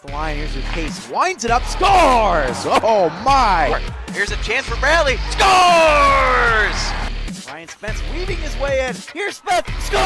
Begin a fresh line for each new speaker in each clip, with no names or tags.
the line. Here's your case. Winds it up. Scores! Oh, my.
Here's a chance for Bradley. Scores!
Ryan Spence weaving his way in. Here's Spence. Scores!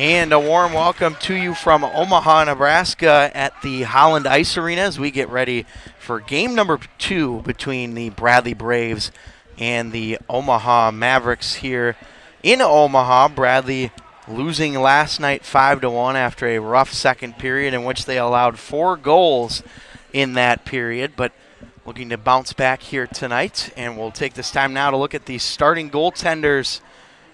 And a warm welcome to you from Omaha, Nebraska at the Holland Ice Arena as we get ready for game number 2 between the Bradley Braves and the Omaha Mavericks here in Omaha. Bradley losing last night 5-1 after a rough second period in which they allowed 4 goals in that period, but looking to bounce back here tonight. And we'll take this time now to look at the starting goaltenders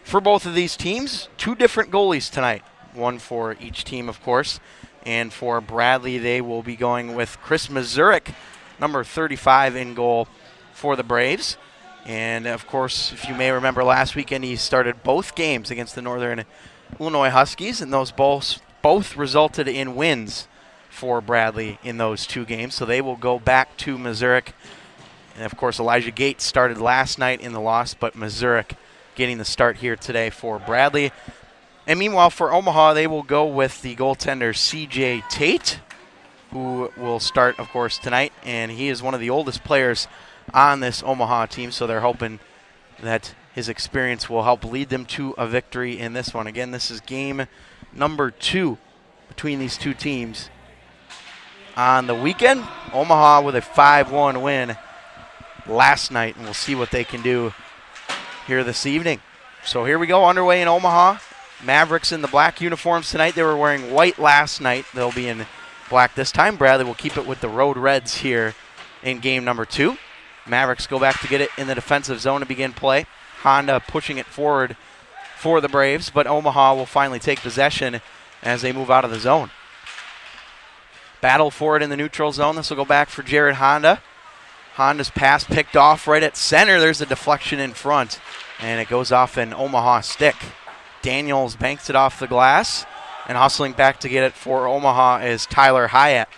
for both of these teams. 2 different goalies tonight, one for each team, of course. And for Bradley, they will be going with Chris Mazurek, number 35 in goal for the Braves. And, of course, if you may remember last weekend, he started both games against the Northern Illinois Huskies, and those both resulted in wins for Bradley in those 2 games. So they will go back to Mazurek. And, of course, Elijah Gates started last night in the loss, but Mazurek getting the start here today for Bradley. And meanwhile, for Omaha, they will go with the goaltender C.J. Tate, who will start, of course, tonight. And he is one of the oldest players on this Omaha team, so they're hoping that his experience will help lead them to a victory in this one. Again, this is game number 2 between these 2 teams. On the weekend, Omaha with a 5-1 win last night, and we'll see what they can do here this evening. So here we go, underway in Omaha. Mavericks in the black uniforms tonight. They were wearing white last night. They'll be in black this time. Bradley will keep it with the Road Reds here in game number 2. Mavericks go back to get it in the defensive zone to begin play. Honda pushing it forward for the Braves, but Omaha will finally take possession as they move out of the zone. Battle for it in the neutral zone. This will go back for Jared Honda. Honda's pass picked off right at center. There's a deflection in front, and it goes off an Omaha stick. Daniels banks it off the glass, and hustling back to get it for Omaha is Tyler Hyatt.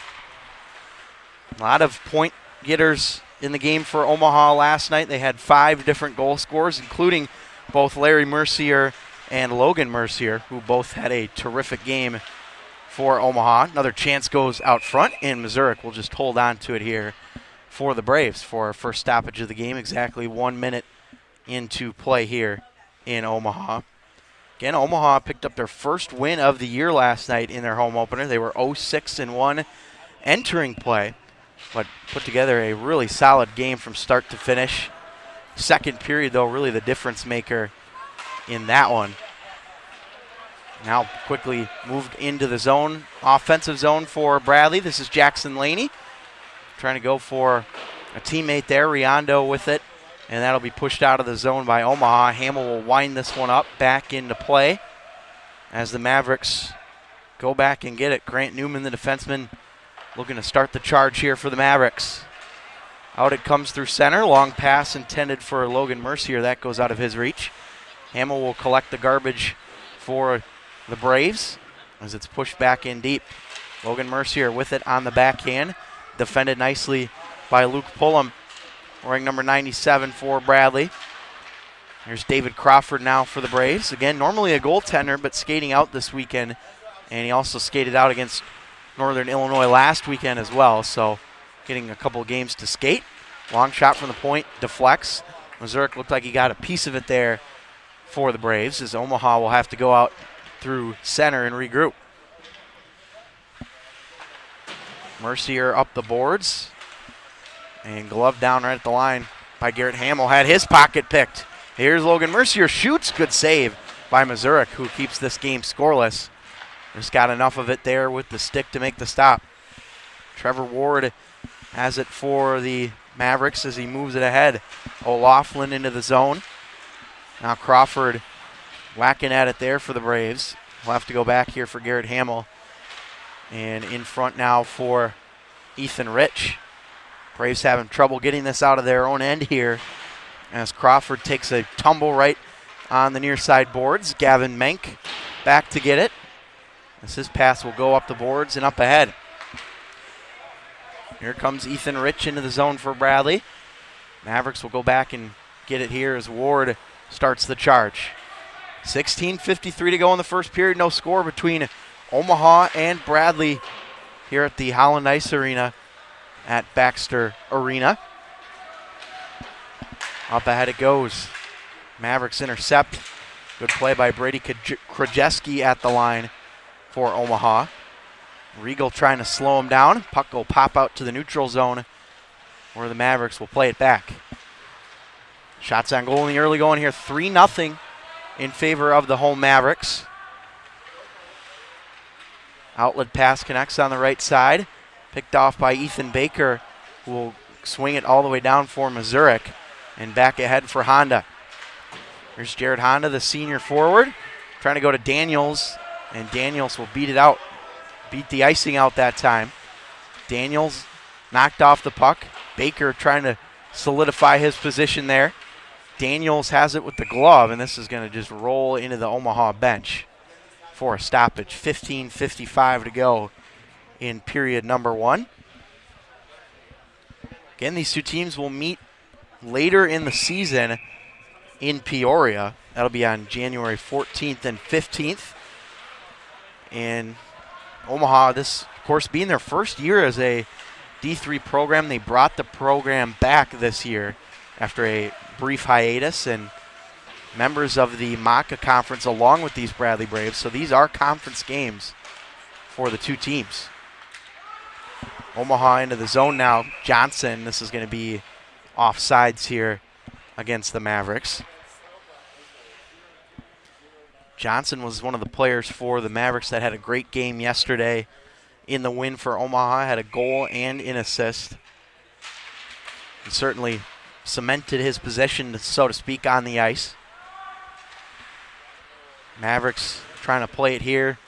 A lot of point getters in the game for Omaha last night. They had 5 different goal scorers, including both Larry Mercier and Logan Mercier, who both had a terrific game for Omaha. Another chance goes out front, and Mazurek will just hold on to it here for the Braves for a first stoppage of the game, exactly 1 minute into play here in Omaha. Again, Omaha picked up their first win of the year last night in their home opener. They were 0-6-1 entering play, but put together a really solid game from start to finish. Second period, though, really the difference maker in that one. Now quickly moved into the zone, offensive zone for Bradley. This is Jackson Laney trying to go for a teammate there, Riondo with it, and that'll be pushed out of the zone by Omaha. Hamill will wind this one up back into play as the Mavericks go back and get it. Grant Newman, the defenseman, looking to start the charge here for the Mavericks. Out it comes through center. Long pass intended for Logan Mercier. That goes out of his reach. Hamill will collect the garbage for the Braves as it's pushed back in deep. Logan Mercier with it on the backhand. Defended nicely by Luke Pullum, wearing number 97 for Bradley. Here's David Crawford now for the Braves. Again, normally a goaltender, but skating out this weekend. And he also skated out against Northern Illinois last weekend as well, so getting a couple of games to skate. Long shot from the point, deflects. Mazurek looked like he got a piece of it there for the Braves, as Omaha will have to go out through center and regroup. Mercier up the boards, and glove down right at the line by Garrett Hamill. Had his pocket picked. Here's Logan Mercier, shoots. Good save by Mazurek, who keeps this game scoreless. Just got enough of it there with the stick to make the stop. Trevor Ward has it for the Mavericks as he moves it ahead. O'Laughlin into the zone. Now Crawford whacking at it there for the Braves. We'll have to go back here for Garrett Hamill. And in front now for Ethan Rich. Braves having trouble getting this out of their own end here as Crawford takes a tumble right on the near side boards. Gavin Menk back to get it, as his pass will go up the boards and up ahead. Here comes Ethan Rich into the zone for Bradley. Mavericks will go back and get it here as Ward starts the charge. 16:53 to go in the first period. No score between Omaha and Bradley here at the Holland Ice Arena at Baxter Arena. Up ahead it goes. Mavericks intercept Good play by Brady Krajewski at the line for Omaha. Regal trying to slow him down. Puck will pop out to the neutral zone where the Mavericks will play it back. Shots on goal in the early going here. 3-0 in favor of the home Mavericks. Outlet pass connects on the right side. Picked off by Ethan Baker, who will swing it all the way down for Missouri and back ahead for Honda. Here's Jared Honda, the senior forward, trying to go to Daniels, and Daniels will beat it out. Beat the icing out that time. Daniels knocked off the puck. Baker trying to solidify his position there. Daniels has it with the glove, and this is going to just roll into the Omaha bench for a stoppage. 15:55 to go in period number 1. Again, these two teams will meet later in the season in Peoria. That'll be on January 14th and 15th. And Omaha, this, of course, being their first year as a D3 program, they brought the program back this year after a brief hiatus, and members of the MACA conference along with these Bradley Braves. So these are conference games for the two teams. Omaha into the zone now. Johnson, this is going to be offsides here against the Mavericks. Johnson was one of the players for the Mavericks that had a great game yesterday in the win for Omaha. Had a goal and an assist. And certainly cemented his position, so to speak, on the ice. Mavericks trying to play it here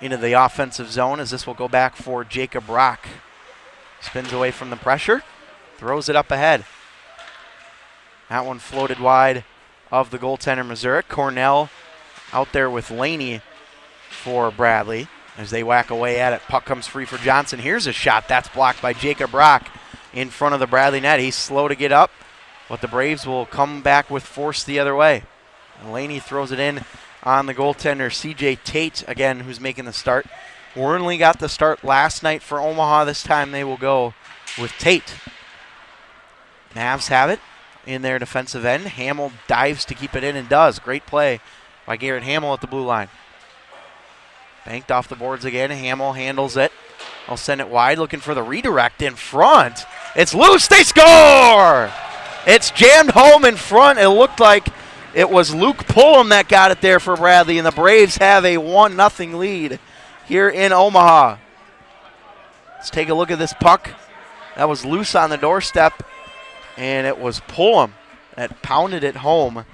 into the offensive zone as this will go back for Jacob Rock. Spins away from the pressure, throws it up ahead. That one floated wide of the goaltender, Missouri. Cornell out there with Laney for Bradley as they whack away at it. Puck comes free for Johnson. Here's a shot. That's blocked by Jacob Rock in front of the Bradley net. He's slow to get up, but the Braves will come back with force the other way. And Laney throws it in on the goaltender, C.J. Tate, again, who's making the start. Wornley got the start last night for Omaha. This time they will go with Tate. Mavs have it in their defensive end. Hamill dives to keep it in and does. Great play by Garrett Hamill at the blue line. Banked off the boards again. Hamill handles it. I'll send it wide, looking for the redirect in front. It's loose. They score! It's jammed home in front. It looked like it was Luke Pullum that got it there for Bradley, and the Braves have a 1-0 lead here in Omaha. Let's take a look at this puck. That was loose on the doorstep, and it was Pullum that pounded it home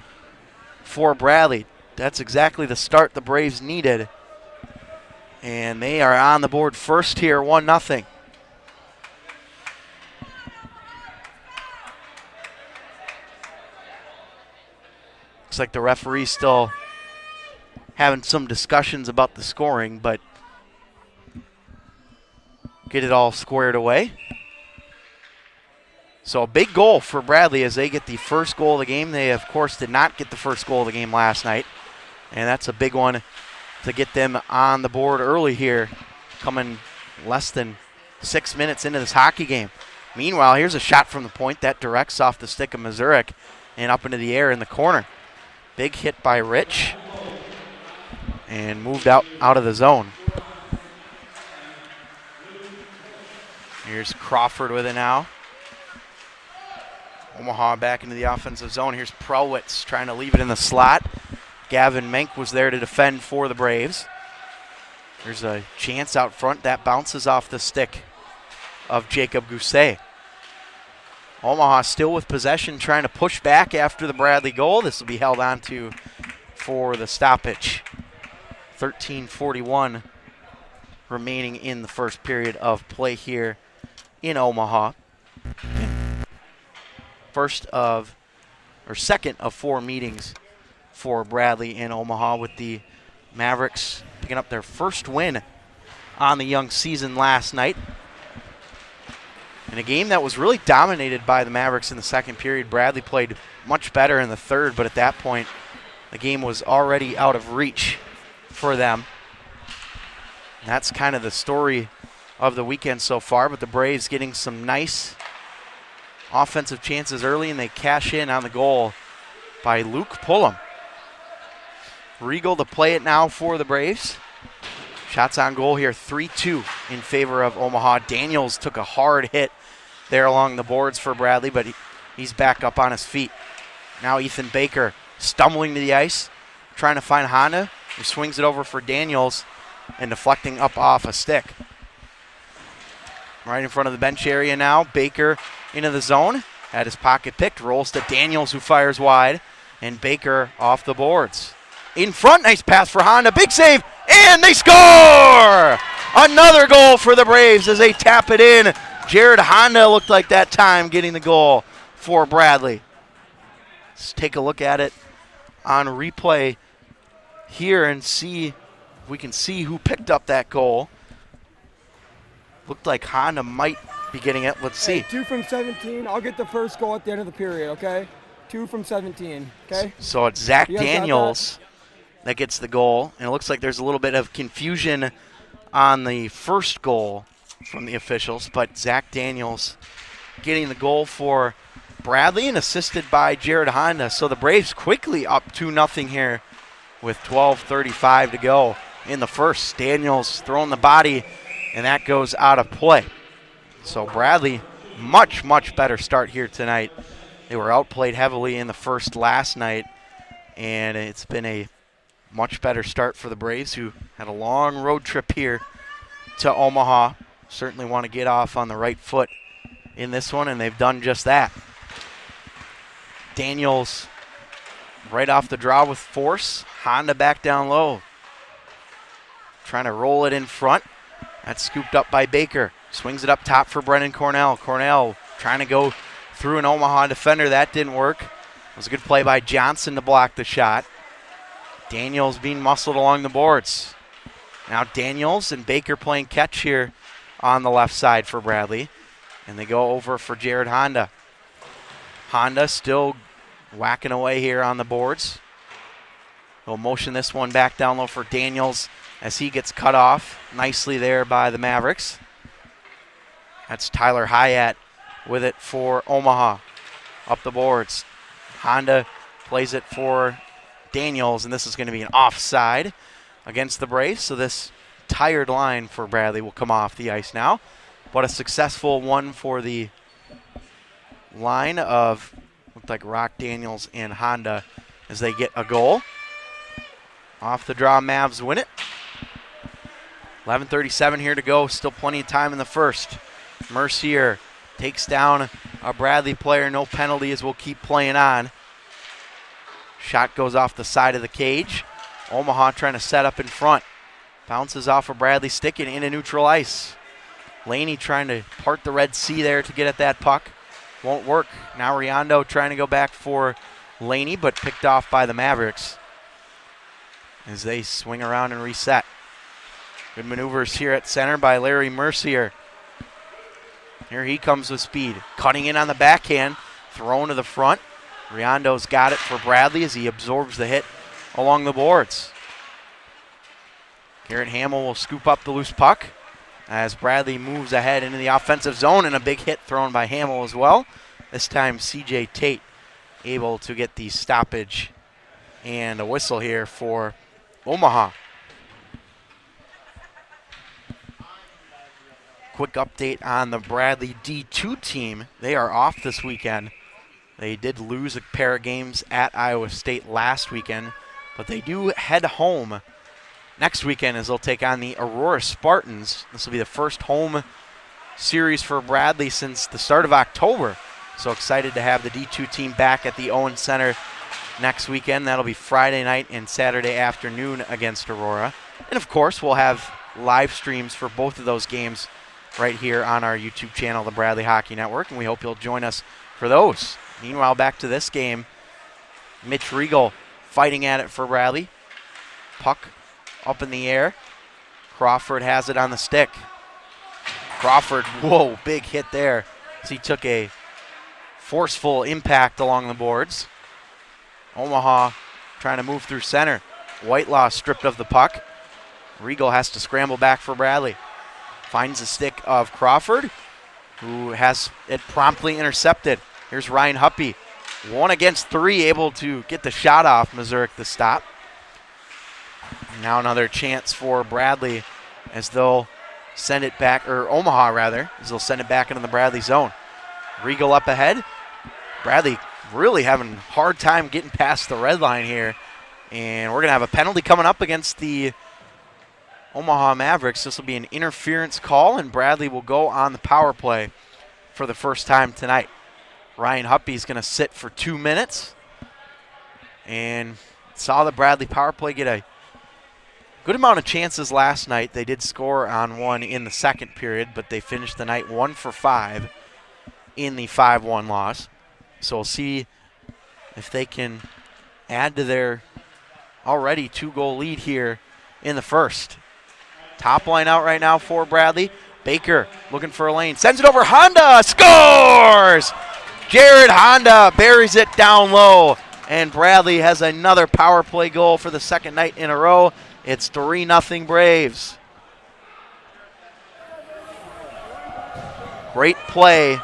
for Bradley. That's exactly the start the Braves needed. And they are on the board first here, 1-0. Looks like the referee's still having some discussions about the scoring, but get it all squared away. So a big goal for Bradley as they get the first goal of the game. They, of course, did not get the first goal of the game last night, and that's a big one to get them on the board early here, coming less than 6 minutes into this hockey game. Meanwhile, here's a shot from the point that directs off the stick of Missouri and up into the air in the corner. Big hit by Rich and moved out of the zone. Here's Crawford with it now. Omaha back into the offensive zone. Here's Prowitz trying to leave it in the slot. Gavin Menk was there to defend for the Braves. There's a chance out front that bounces off the stick of Jacob Gousset. Omaha still with possession, trying to push back after the Bradley goal. This will be held on to for the stoppage. 13:41 remaining in the first period of play here in Omaha. Second of 4 meetings for Bradley in Omaha, with the Mavericks picking up their first win on the young season last night. In a game that was really dominated by the Mavericks in the second period. Bradley played much better in the third, but at that point, the game was already out of reach for them. And that's kind of the story of the weekend so far, but the Braves getting some nice offensive chances early, and they cash in on the goal by Luke Pullum. Regal to play it now for the Braves. Shots on goal here, 3-2 in favor of Omaha. Daniels took a hard hit there along the boards for Bradley, but he's back up on his feet. Now Ethan Baker stumbling to the ice, trying to find Honda, who swings it over for Daniels and deflecting up off a stick. Right in front of the bench area now, Baker into the zone, had his pocket picked, rolls to Daniels who fires wide, and Baker off the boards. In front, nice pass for Honda, big save, and they score! Another goal for the Braves as they tap it in. Jared Honda looked like that time getting the goal for Bradley. Let's take a look at it on replay here and see if we can see who picked up that goal. Looked like Honda might be getting it. Let's see.
Hey, 2 from 17. I'll get the first goal at the end of the period, okay? 2 from 17, okay?
So it's Zach Daniels that gets the goal. And it looks like there's a little bit of confusion on the first goal from the officials. But Zach Daniels getting the goal for Bradley and assisted by Jared Honda. So the Braves quickly up 2-0 here with 12:35 to go in the first. Daniels throwing the body, and that goes out of play. So Bradley, much, much better start here tonight. They were outplayed heavily in the first last night, and it's been a much better start for the Braves, who had a long road trip here to Omaha. Certainly want to get off on the right foot in this one, and they've done just that. Daniels right off the draw with force. Honda back down low. Trying to roll it in front. That's scooped up by Baker. Swings it up top for Brennan Cornell. Cornell trying to go through an Omaha defender. That didn't work. It was a good play by Johnson to block the shot. Daniels being muscled along the boards. Now Daniels and Baker playing catch here on the left side for Bradley. And they go over for Jared Honda. Honda still whacking away here on the boards. He'll motion this one back down low for Daniels as he gets cut off nicely there by the Mavericks. That's Tyler Hyatt with it for Omaha. Up the boards. Honda plays it for Daniels, and this is going to be an offside against the Braves. So this tired line for Bradley will come off the ice now. But a successful one for the line of, looked like Rock, Daniels, and Honda as they get a goal. Off the draw, Mavs win it. 11:37 here to go. Still plenty of time in the first. Mercier takes down a Bradley player. No penalty as we'll keep playing on. Shot goes off the side of the cage. Omaha trying to set up in front. Bounces off of Bradley stick and into neutral ice. Laney trying to part the Red Sea there to get at that puck. Won't work. Now Riondo trying to go back for Laney, but picked off by the Mavericks as they swing around and reset. Good maneuvers here at center by Larry Mercier. Here he comes with speed. Cutting in on the backhand. Thrown to the front. Riondo's got it for Bradley as he absorbs the hit along the boards. Garrett Hamill will scoop up the loose puck as Bradley moves ahead into the offensive zone, and a big hit thrown by Hamill as well. This time C.J. Tate able to get the stoppage and a whistle here for Omaha. Quick update on the Bradley D2 team. They are off this weekend. They did lose a pair of games at Iowa State last weekend, but they do head home next weekend as they'll take on the Aurora Spartans. This will be the first home series for Bradley since the start of October. So excited to have the D2 team back at the Owen Center next weekend. That'll be Friday night and Saturday afternoon against Aurora. And of course, we'll have live streams for both of those games right here on our YouTube channel, the Bradley Hockey Network, and we hope you'll join us for those. Meanwhile, back to this game. Mitch Regal fighting at it for Bradley. Puck up in the air. Crawford has it on the stick. Crawford, whoa, big hit there as he took a forceful impact along the boards. Omaha trying to move through center. Whitelaw stripped of the puck. Regal has to scramble back for Bradley. Finds the stick of Crawford, who has it promptly intercepted. Here's Ryan Huppy. 1 against 3, able to get the shot off Mazurek the stop. Now another chance for Bradley as they'll send it back, or Omaha rather, as they'll send it back into the Bradley zone. Regal up ahead. Bradley really having a hard time getting past the red line here. And we're going to have a penalty coming up against the Omaha Mavericks. This will be an interference call, and Bradley will go on the power play for the first time tonight. Ryan Huppy's going to sit for 2 minutes. And saw the Bradley power play get a good amount of chances last night. They did score on one in the second period, but they finished the night 1 for 5 in the 5-1 loss. So we'll see if they can add to their already 2-goal lead here in the first. Top line out right now for Bradley. Baker looking for a lane. Sends it over. Honda scores! Jared Honda buries it down low. And Bradley has another power play goal for the second night in a row. It's 3-0 Braves. Great play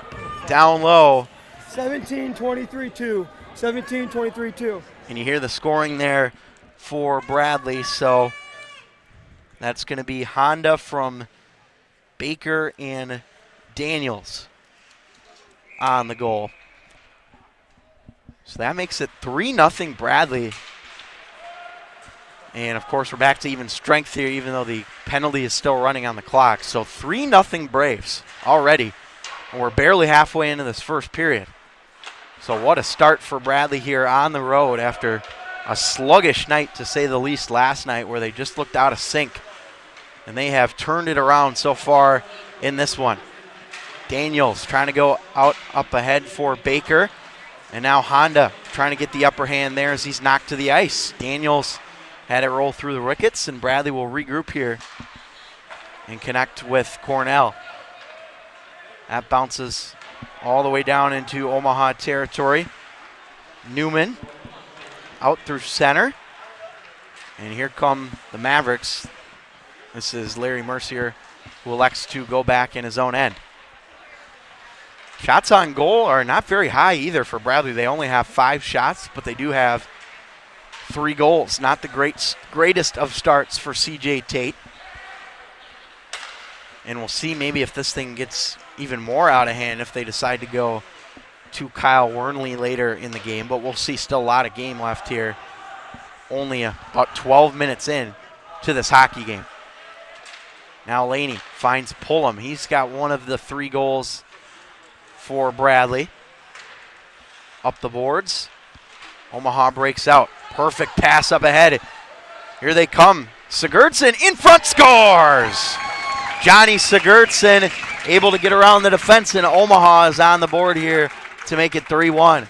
down low.
17-23-2. 17-23-2.
And you hear the scoring there for Bradley. So that's going to be Honda from Baker and Daniels on the goal. So that makes it 3-0 Bradley. And, of course, we're back to even strength here, even though the penalty is still running on the clock. So 3-0 Braves already. And we're barely halfway into this first period. So what a start for Bradley here on the road after a sluggish night, to say the least, last night where they just looked out of sync. And they have turned it around so far in this one. Daniels trying to go out up ahead for Baker. And now Honda trying to get the upper hand there as he's knocked to the ice. Daniels had it roll through the wickets, and Bradley will regroup here and connect with Cornell. That bounces all the way down into Omaha territory. Newman out through center. And here come the Mavericks. This is Larry Mercier, who elects to go back in his own end. Shots on goal are not very high either for Bradley. They only have 5 shots, but they do have 3 goals. Not the greatest of starts for C.J. Tate. And we'll see maybe if this thing gets even more out of hand if they decide to go to Kyle Wernley later in the game. But we'll see. Still a lot of game left here. Only about 12 minutes in to this hockey game. Now Laney finds Pullum. He's got one of the 3 goals for Bradley. Up the boards. Omaha breaks out. Perfect pass up ahead. Here they come. Sigurdsson in front, scores! Johnny Sigurdsson able to get around the defense, and Omaha is on the board here to make it 3-1.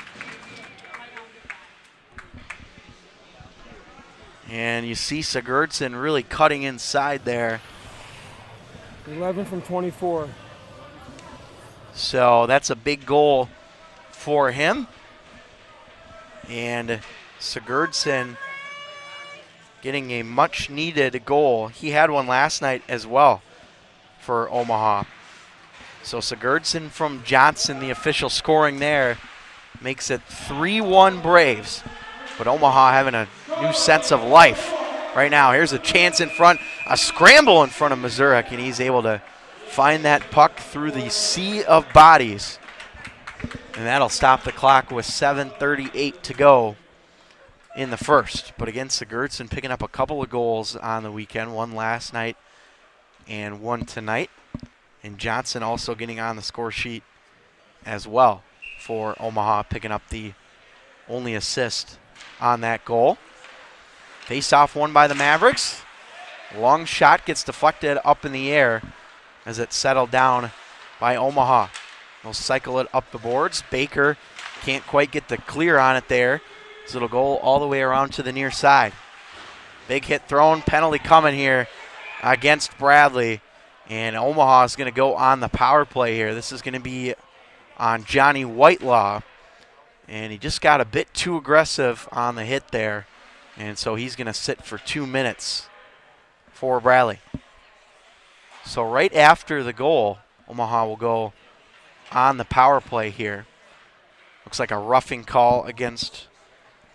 And you see Sigurdsson really cutting inside there.
11 from 24.
So that's a big goal for him. And Sigurdsson getting a much-needed goal. He had one last night as well for Omaha. So Sigurdsson from Johnson, the official scoring there, makes it 3-1 Braves. But Omaha having a new sense of life right now. Here's a chance in front, a scramble in front of Mazurek, and he's able to find that puck through the sea of bodies. And that'll stop the clock with 7:38 to go in the first. But again, Sigurdsson picking up a couple of goals on the weekend, one last night and one tonight. And Johnson also getting on the score sheet as well for Omaha, picking up the only assist on that goal. Face-off won by the Mavericks. Long shot gets deflected up in the air as it's settled down by Omaha. They'll cycle it up the boards. Baker can't quite get the clear on it there, so it'll go all the way around to the near side. Big hit thrown, penalty coming here against Bradley. And Omaha is going to go on the power play here. This is going to be on Johnny Whitelaw. And he just got a bit too aggressive on the hit there. And so he's going to sit for 2 minutes for Bradley. So right after the goal, Omaha will go on the power play here. Looks like a roughing call against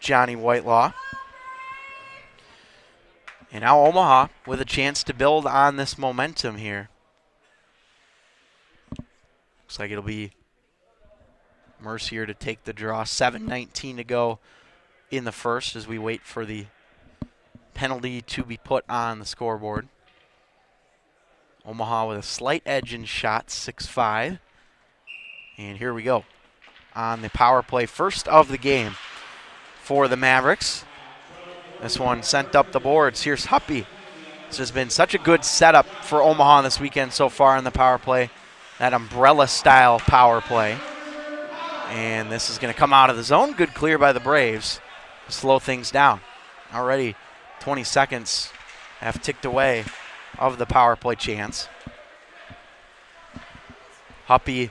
Johnny Whitelaw. And now Omaha with a chance to build on this momentum here. Looks like it'll be Mercier to take the draw. 7:19 to go in the first as we wait for the penalty to be put on the scoreboard. Omaha with a slight edge in shots, 6-5. And here we go on the power play, first of the game for the Mavericks. This one sent up the boards. Here's Huppy. This has been such a good setup for Omaha this weekend so far in the power play, that umbrella-style power play. And this is going to come out of the zone. Good clear by the Braves to slow things down. Already 20 seconds have ticked away of the power play chance. Huppy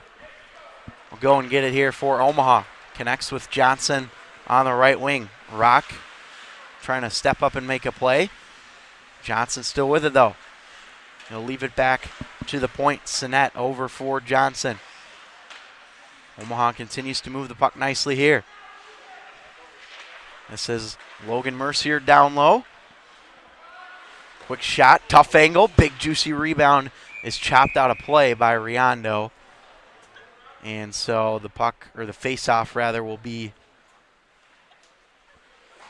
will go and get it here for Omaha. Connects with Johnson on the right wing. Rock trying to step up and make a play. Johnson still with it though. He'll leave it back to the point. Sinet over for Johnson. Omaha continues to move the puck nicely here. This is Logan Mercier down low. Quick shot, tough angle, big juicy rebound is chopped out of play by Riondo. And so the puck, or the face-off rather, will be,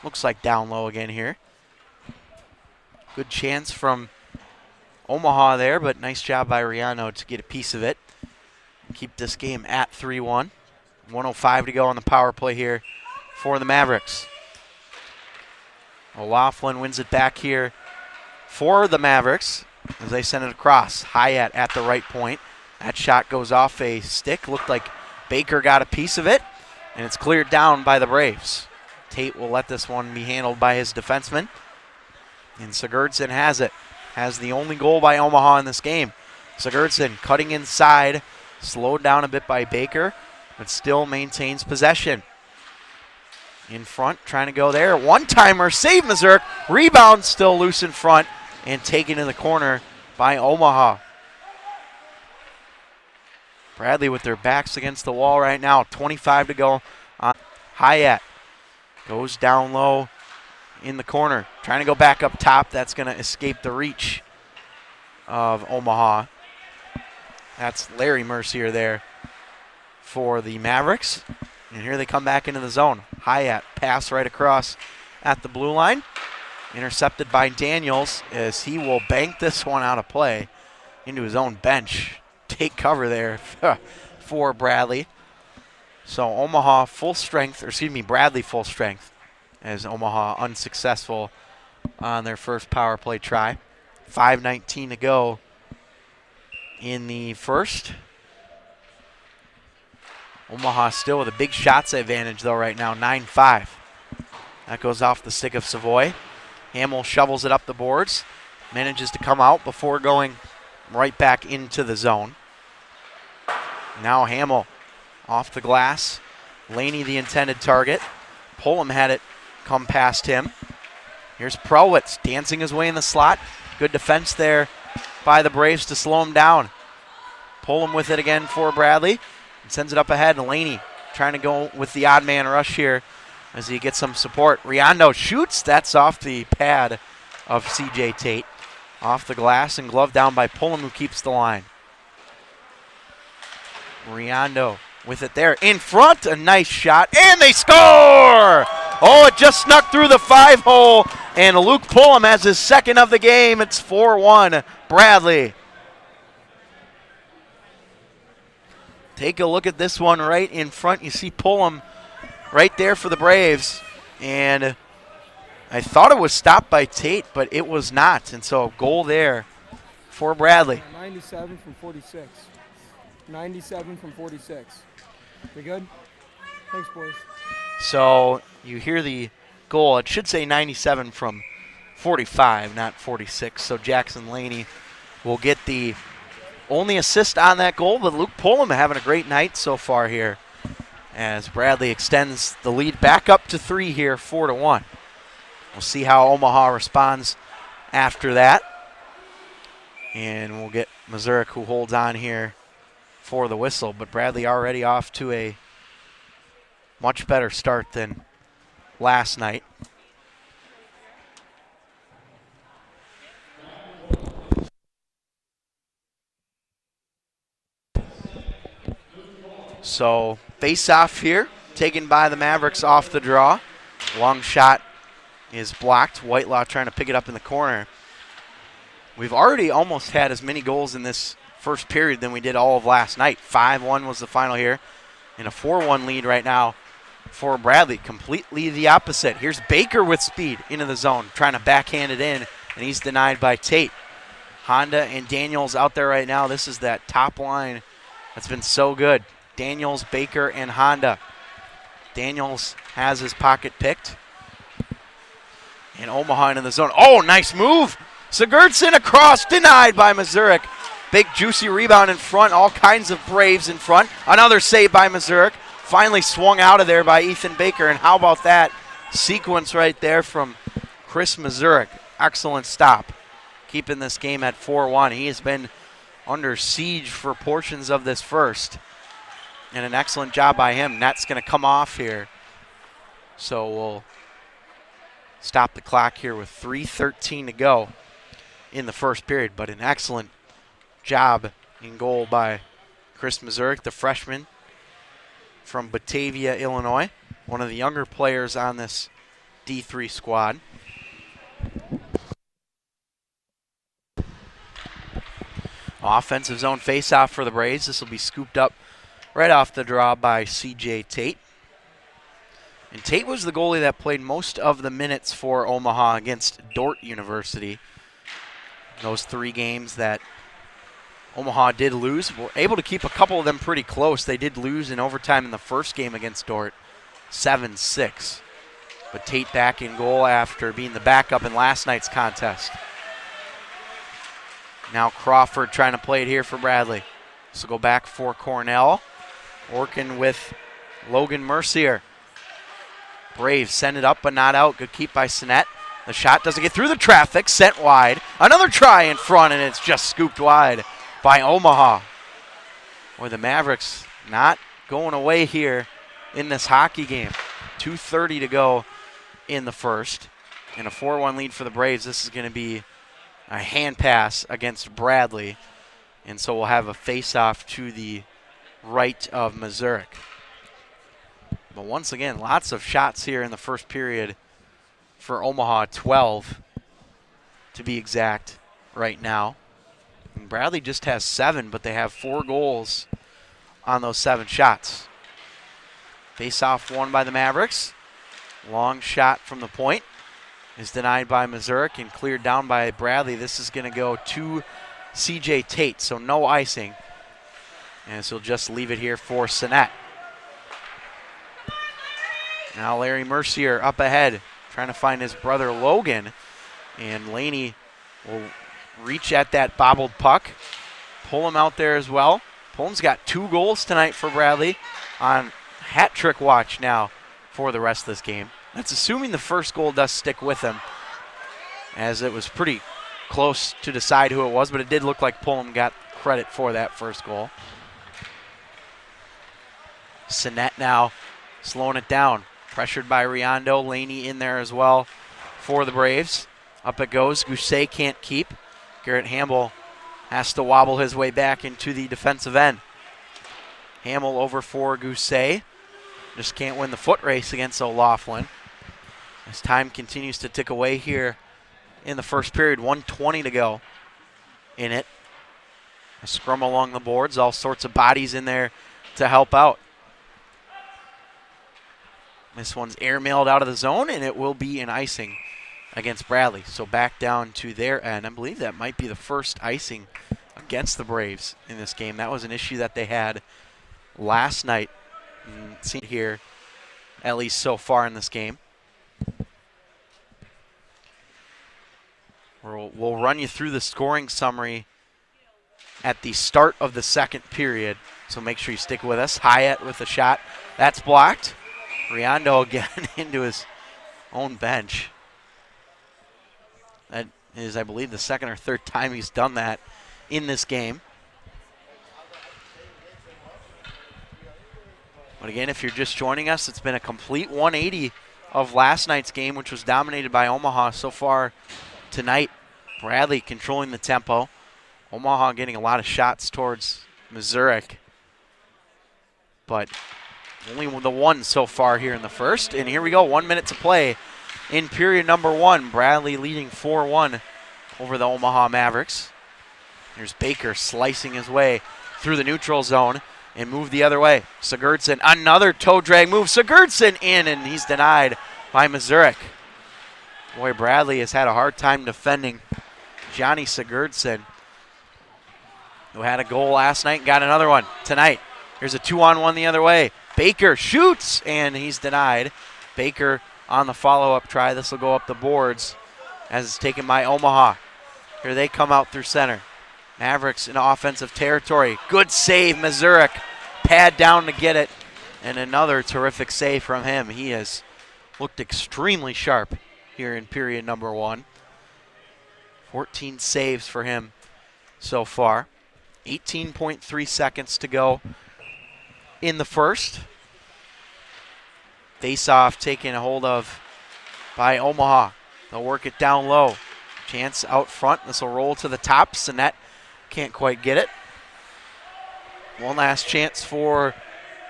looks like down low again here. Good chance from Omaha there, but nice job by Riondo to get a piece of it. Keep this game at 3-1. 1:05 to go on the power play here for the Mavericks. O'Laughlin wins it back here for the Mavericks as they send it across. Hyatt at the right point. That shot goes off a stick. Looked like Baker got a piece of it, and it's cleared down by the Braves. Tate will let this one be handled by his defenseman. And Sigurdsson has it. Has the only goal by Omaha in this game. Sigurdsson cutting inside, slowed down a bit by Baker, but still maintains possession. In front, trying to go there. One-timer, save Mazurk. Rebound still loose in front and taken in the corner by Omaha. Bradley with their backs against the wall right now. 25 to go. Hyatt goes down low in the corner. Trying to go back up top. That's going to escape the reach of Omaha. That's Larry Mercier there for the Mavericks. And here they come back into the zone. Hyatt pass right across at the blue line. Intercepted by Daniels as he will bank this one out of play into his own bench. Take cover there for Bradley. So Omaha full strength, or excuse me, Bradley full strength as Omaha unsuccessful on their first power play try. 5:19 to go in the first. Omaha still with a big shots advantage though right now, 9-5. That goes off the stick of Savoy. Hamill shovels it up the boards, manages to come out before going right back into the zone. Now Hamill off the glass. Laney the intended target. Pullum had it come past him. Here's Prowitz dancing his way in the slot. Good defense there by the Braves to slow him down. Pullum with it again for Bradley. And sends it up ahead. And Laney trying to go with the odd man rush here as he gets some support. Riondo shoots. That's off the pad of C.J. Tate. Off the glass and glove down by Pullum, who keeps the line. Riondo with it there in front. A nice shot. And they score! Oh, it just snuck through the 5-hole. And Luke Pullum has his second of the game. It's 4-1 Bradley. Take a look at this one right in front. You see Pullum right there for the Braves. And I thought it was stopped by Tate, but it was not. And so a goal there for Bradley.
97 from 46. 97 from 46. We good? Thanks, boys.
So you hear the goal. It should say 97 from 45, not 46. So Jackson Laney will get the only assist on that goal, but Luke Pullum having a great night so far here as Bradley extends the lead back up to 3 here, 4-1. We'll see how Omaha responds after that. And we'll get Mazurek, who holds on here for the whistle, but Bradley already off to a much better start than last night. So face off here, taken by the Mavericks off the draw. Long shot is blocked. Whitelaw trying to pick it up in the corner. We've already almost had as many goals in this first period than we did all of last night. 5-1 was the final here, and a 4-1 lead right now for Bradley. Completely the opposite. Here's Baker with speed into the zone, trying to backhand it in, and he's denied by Tate. Honda and Daniels out there right now. This is that top line that's been so good. Daniels, Baker, and Honda. Daniels has his pocket picked. And Omaha into the zone. Oh, nice move. Sigurdsson across, denied by Mazurek. Big juicy rebound in front. All kinds of Braves in front. Another save by Mazurek. Finally swung out of there by Ethan Baker. And how about that sequence right there from Chris Mazurek. Excellent stop. Keeping this game at 4-1. He has been under siege for portions of this first. And an excellent job by him. Net's going to come off here. So we'll stop the clock here with 3:13 to go in the first period. But an excellent job in goal by Chris Mazurek, the freshman from Batavia, Illinois. One of the younger players on this D3 squad. Offensive zone faceoff for the Braves. This will be scooped up right off the draw by C.J. Tate. And Tate was the goalie that played most of the minutes for Omaha against Dordt University. Those 3 games that Omaha did lose. Were able to keep a couple of them pretty close. They did lose in overtime in the first game against Dordt, 7-6. But Tate back in goal after being the backup in last night's contest. Now Crawford trying to play it here for Bradley. So go back for Cornell. Working with Logan Mercier. Braves send it up but not out. Good keep by Sinet. The shot doesn't get through the traffic. Sent wide. Another try in front, and it's just scooped wide by Omaha. Boy, the Mavericks not going away here in this hockey game. 2:30 to go in the first. And a 4-1 lead for the Braves. This is going to be a hand pass against Bradley. And so we'll have a face-off to the right of Mazurek. But once again, lots of shots here in the first period for Omaha, 12 to be exact right now. And Bradley just has 7, but they have 4 goals on those 7 shots. Face-off won by the Mavericks. Long shot from the point is denied by Mazurek and cleared down by Bradley. This is going to go to C.J. Tate, so no icing. And so he'll just leave it here for Sinet. Now Larry Mercier up ahead, trying to find his brother Logan. And Laney will reach at that bobbled puck. Pull him out there as well. Pullum's got 2 goals tonight for Bradley on hat trick watch now for the rest of this game. That's assuming the first goal does stick with him, as it was pretty close to decide who it was, but it did look like Pullum got credit for that first goal. Sinet now slowing it down. Pressured by Riondo. Laney in there as well for the Braves. Up it goes. Gousset can't keep. Garrett Hamble has to wobble his way back into the defensive end. Hamble over for Gousset. Just can't win the foot race against O'Laughlin. As time continues to tick away here in the first period, 1:20 to go in it. A scrum along the boards, all sorts of bodies in there to help out. This one's airmailed out of the zone, and it will be an icing against Bradley. So back down to their end. I believe that might be the first icing against the Braves in this game. That was an issue that they had last night. Seen here, at least so far in this game. We'll run you through the scoring summary at the start of the second period, so make sure you stick with us. Hyatt with a shot. That's blocked. Riondo again into his own bench. That is, I believe, the second or third time he's done that in this game. But again, if you're just joining us, it's been a complete 180 of last night's game, which was dominated by Omaha so far tonight. Bradley controlling the tempo. Omaha getting a lot of shots towards Mazurek. but only the one so far here in the first. And here we go, 1 minute to play in period number 1. Bradley leading 4-1 over the Omaha Mavericks. There's Baker slicing his way through the neutral zone and move the other way. Sigurdsson, another toe drag move. Sigurdsson in, and he's denied by Mazurek. Boy, Bradley has had a hard time defending Johnny Sigurdsson, who had a goal last night and got another one tonight. Here's a 2-on-1 the other way. Baker shoots, and he's denied. Baker on the follow-up try. This will go up the boards as it's taken by Omaha. Here they come out through center. Mavericks in offensive territory. Good save, Mazurek. Pad down to get it. And another terrific save from him. He has looked extremely sharp here in period number 1. 14 saves for him so far. 18.3 seconds to go in the first. Face-off taken a hold of by Omaha. They'll work it down low. Chance out front. This will roll to the top. Sinet can't quite get it. One last chance for,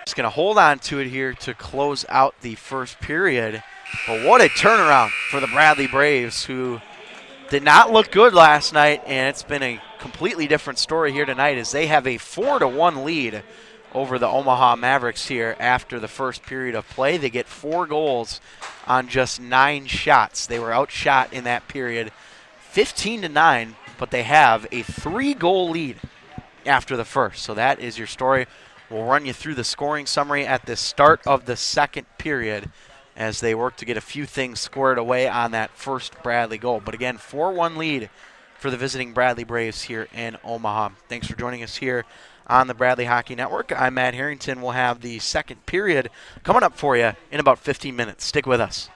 just going to hold on to it here to close out the first period. But what a turnaround for the Bradley Braves, who did not look good last night, and it's been a completely different story here tonight as they have a 4-1 lead over the Omaha Mavericks here after the first period of play. They get 4 goals on just 9 shots. They were outshot in that period 15-9, but they have a 3-goal lead after the first. So that is your story. We'll run you through the scoring summary at the start of the second period as they work to get a few things squared away on that first Bradley goal. But again, 4-1 lead for the visiting Bradley Braves here in Omaha. Thanks for joining us here on the Bradley Hockey Network. I'm Matt Harrington. We'll have the second period coming up for you in about 15 minutes. Stick with us.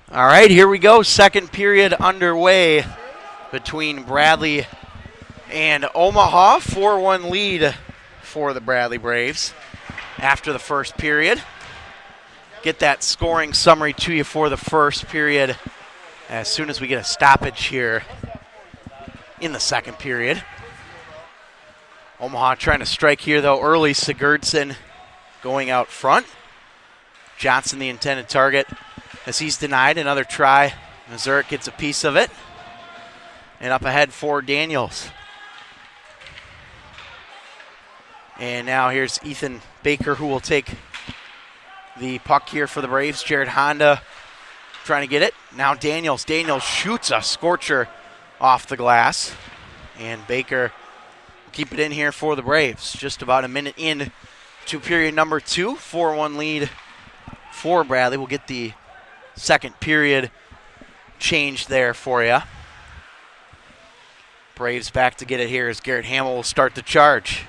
All right, here we go. Second period underway between Bradley and Omaha. 4-1 lead for the Bradley Braves after the first period. Get that scoring summary to you for the first period as soon as we get a stoppage here in the second period. Omaha trying to strike here, though, early. Sigurdsson going out front. Johnson the intended target as he's denied. Another try. Missouri gets a piece of it. And up ahead for Daniels. And now here's Ethan Baker, who will take the puck here for the Braves. Jared Honda trying to get it. Now Daniels. Daniels shoots a scorcher off the glass. And Baker will keep it in here for the Braves. Just about a minute in to period number 2. 4-1 lead for Bradley. We'll get the second period change there for you. Braves back to get it here as Garrett Hamill will start the charge.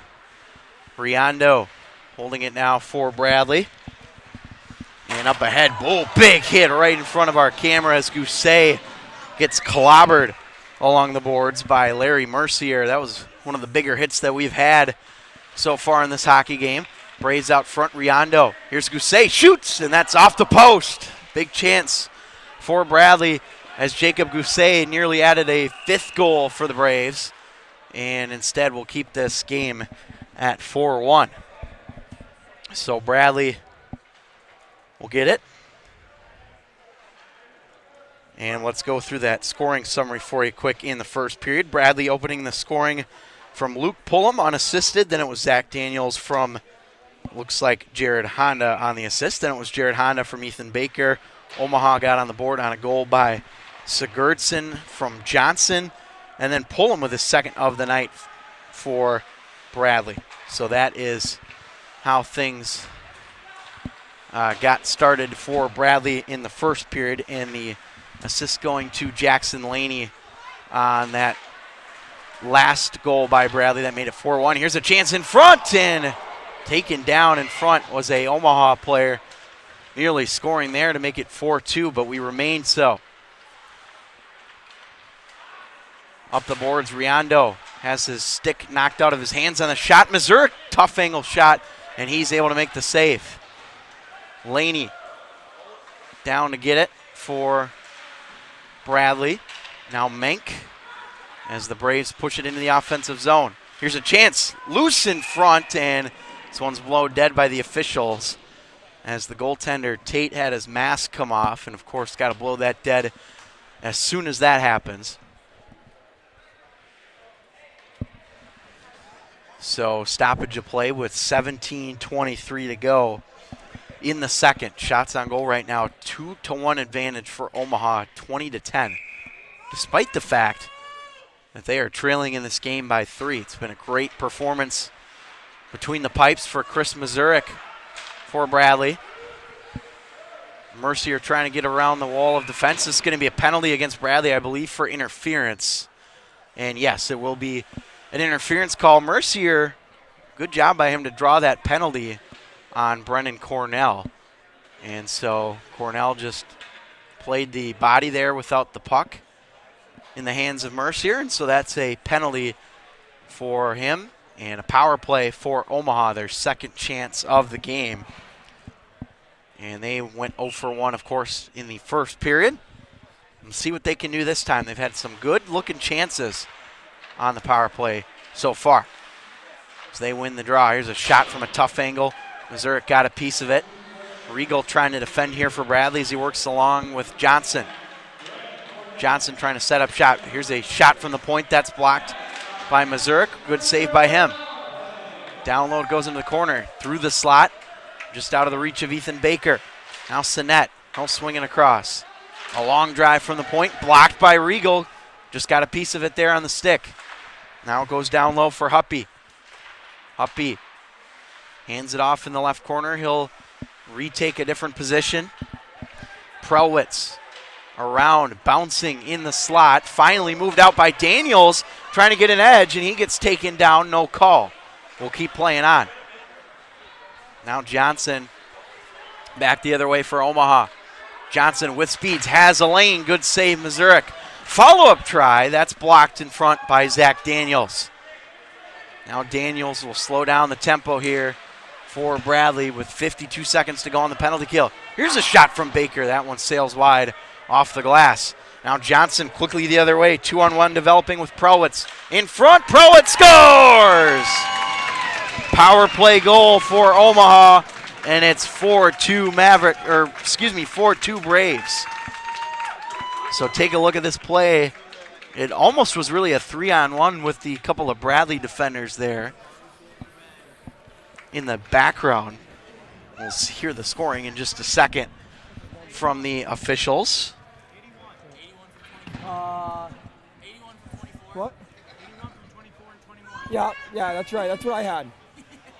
Riondo holding it now for Bradley. And up ahead, big hit right in front of our camera as Gousset gets clobbered along the boards by Larry Mercier. That was one of the bigger hits that we've had so far in this hockey game. Braves out front, Riondo. Here's Gousset, shoots, and that's off the post. Big chance for Bradley as Jacob Gousset nearly added a 5th goal for the Braves. And instead we'll keep this game at 4-1. So Bradley will get it. And let's go through that scoring summary for you quick in the first period. Bradley opening the scoring from Luke Pullum unassisted. Then it was Zach Daniels from, looks like, Jared Honda on the assist. Then it was Jared Honda from Ethan Baker. Omaha got on the board on a goal by Sigurdsson from Johnson. And then Pullum with his second of the night for Bradley. So that is how things got started for Bradley in the first period, and the assist going to Jackson Laney on that last goal by Bradley that made it 4-1. Here's a chance in front, and taken down in front was a Omaha player, nearly scoring there to make it 4-2, but we remained so. Up the boards, Riondo has his stick knocked out of his hands on the shot. Missouri, tough angle shot, and he's able to make the save. Laney down to get it for Bradley. Now Menk as the Braves push it into the offensive zone. Here's a chance, loose in front, and this one's blown dead by the officials as the goaltender Tate had his mask come off, and of course got to blow that dead as soon as that happens. So stoppage of play with 17:23 to go in the second. Shots on goal right now, 2-1 advantage for Omaha, 20-10. Despite the fact that they are trailing in this game by 3. It's been a great performance between the pipes for Chris Mazurek for Bradley. Mercier trying to get around the wall of defense. This is going to be a penalty against Bradley, I believe, for interference. And yes, it will be an interference call. Mercier, good job by him to draw that penalty on Brennan Cornell. And so Cornell just played the body there without the puck in the hands of Mercier. And so that's a penalty for him and a power play for Omaha, their second chance of the game. And they went 0 for 1, of course, in the first period. Let's see what they can do this time. They've had some good-looking chances on the power play so far. So they win the draw. Here's a shot from a tough angle. Missouri got a piece of it. Regal trying to defend here for Bradley as he works along with Johnson. Johnson trying to set up shot. Here's a shot from the point. That's blocked by Missouri. Good save by him. Download goes into the corner. Through the slot. Just out of the reach of Ethan Baker. Now Sinet. Swinging across. A long drive from the point. Blocked by Regal. Just got a piece of it there on the stick. Now it goes down low for Huppy. Huppy hands it off in the left corner. He'll retake a different position. Prelwitz around, bouncing in the slot. Finally moved out by Daniels, trying to get an edge, and he gets taken down, no call. We'll keep playing on. Now Johnson back the other way for Omaha. Johnson with speeds, has a lane, good save, Missouri. Follow-up try, that's blocked in front by Zach Daniels. Now Daniels will slow down the tempo here for Bradley with 52 seconds to go on the penalty kill. Here's a shot from Baker. That one sails wide off the glass. Now Johnson quickly the other way. 2-on-1 developing with Prowitz. In front, Prowitz scores! Power play goal for Omaha, and it's 4-2 4-2 Braves. So take a look at this play. It almost was really a 3-on-1 with the couple of Bradley defenders there in the background. We'll hear the scoring in just a second from the officials.
What? Yeah, that's right. That's what I had.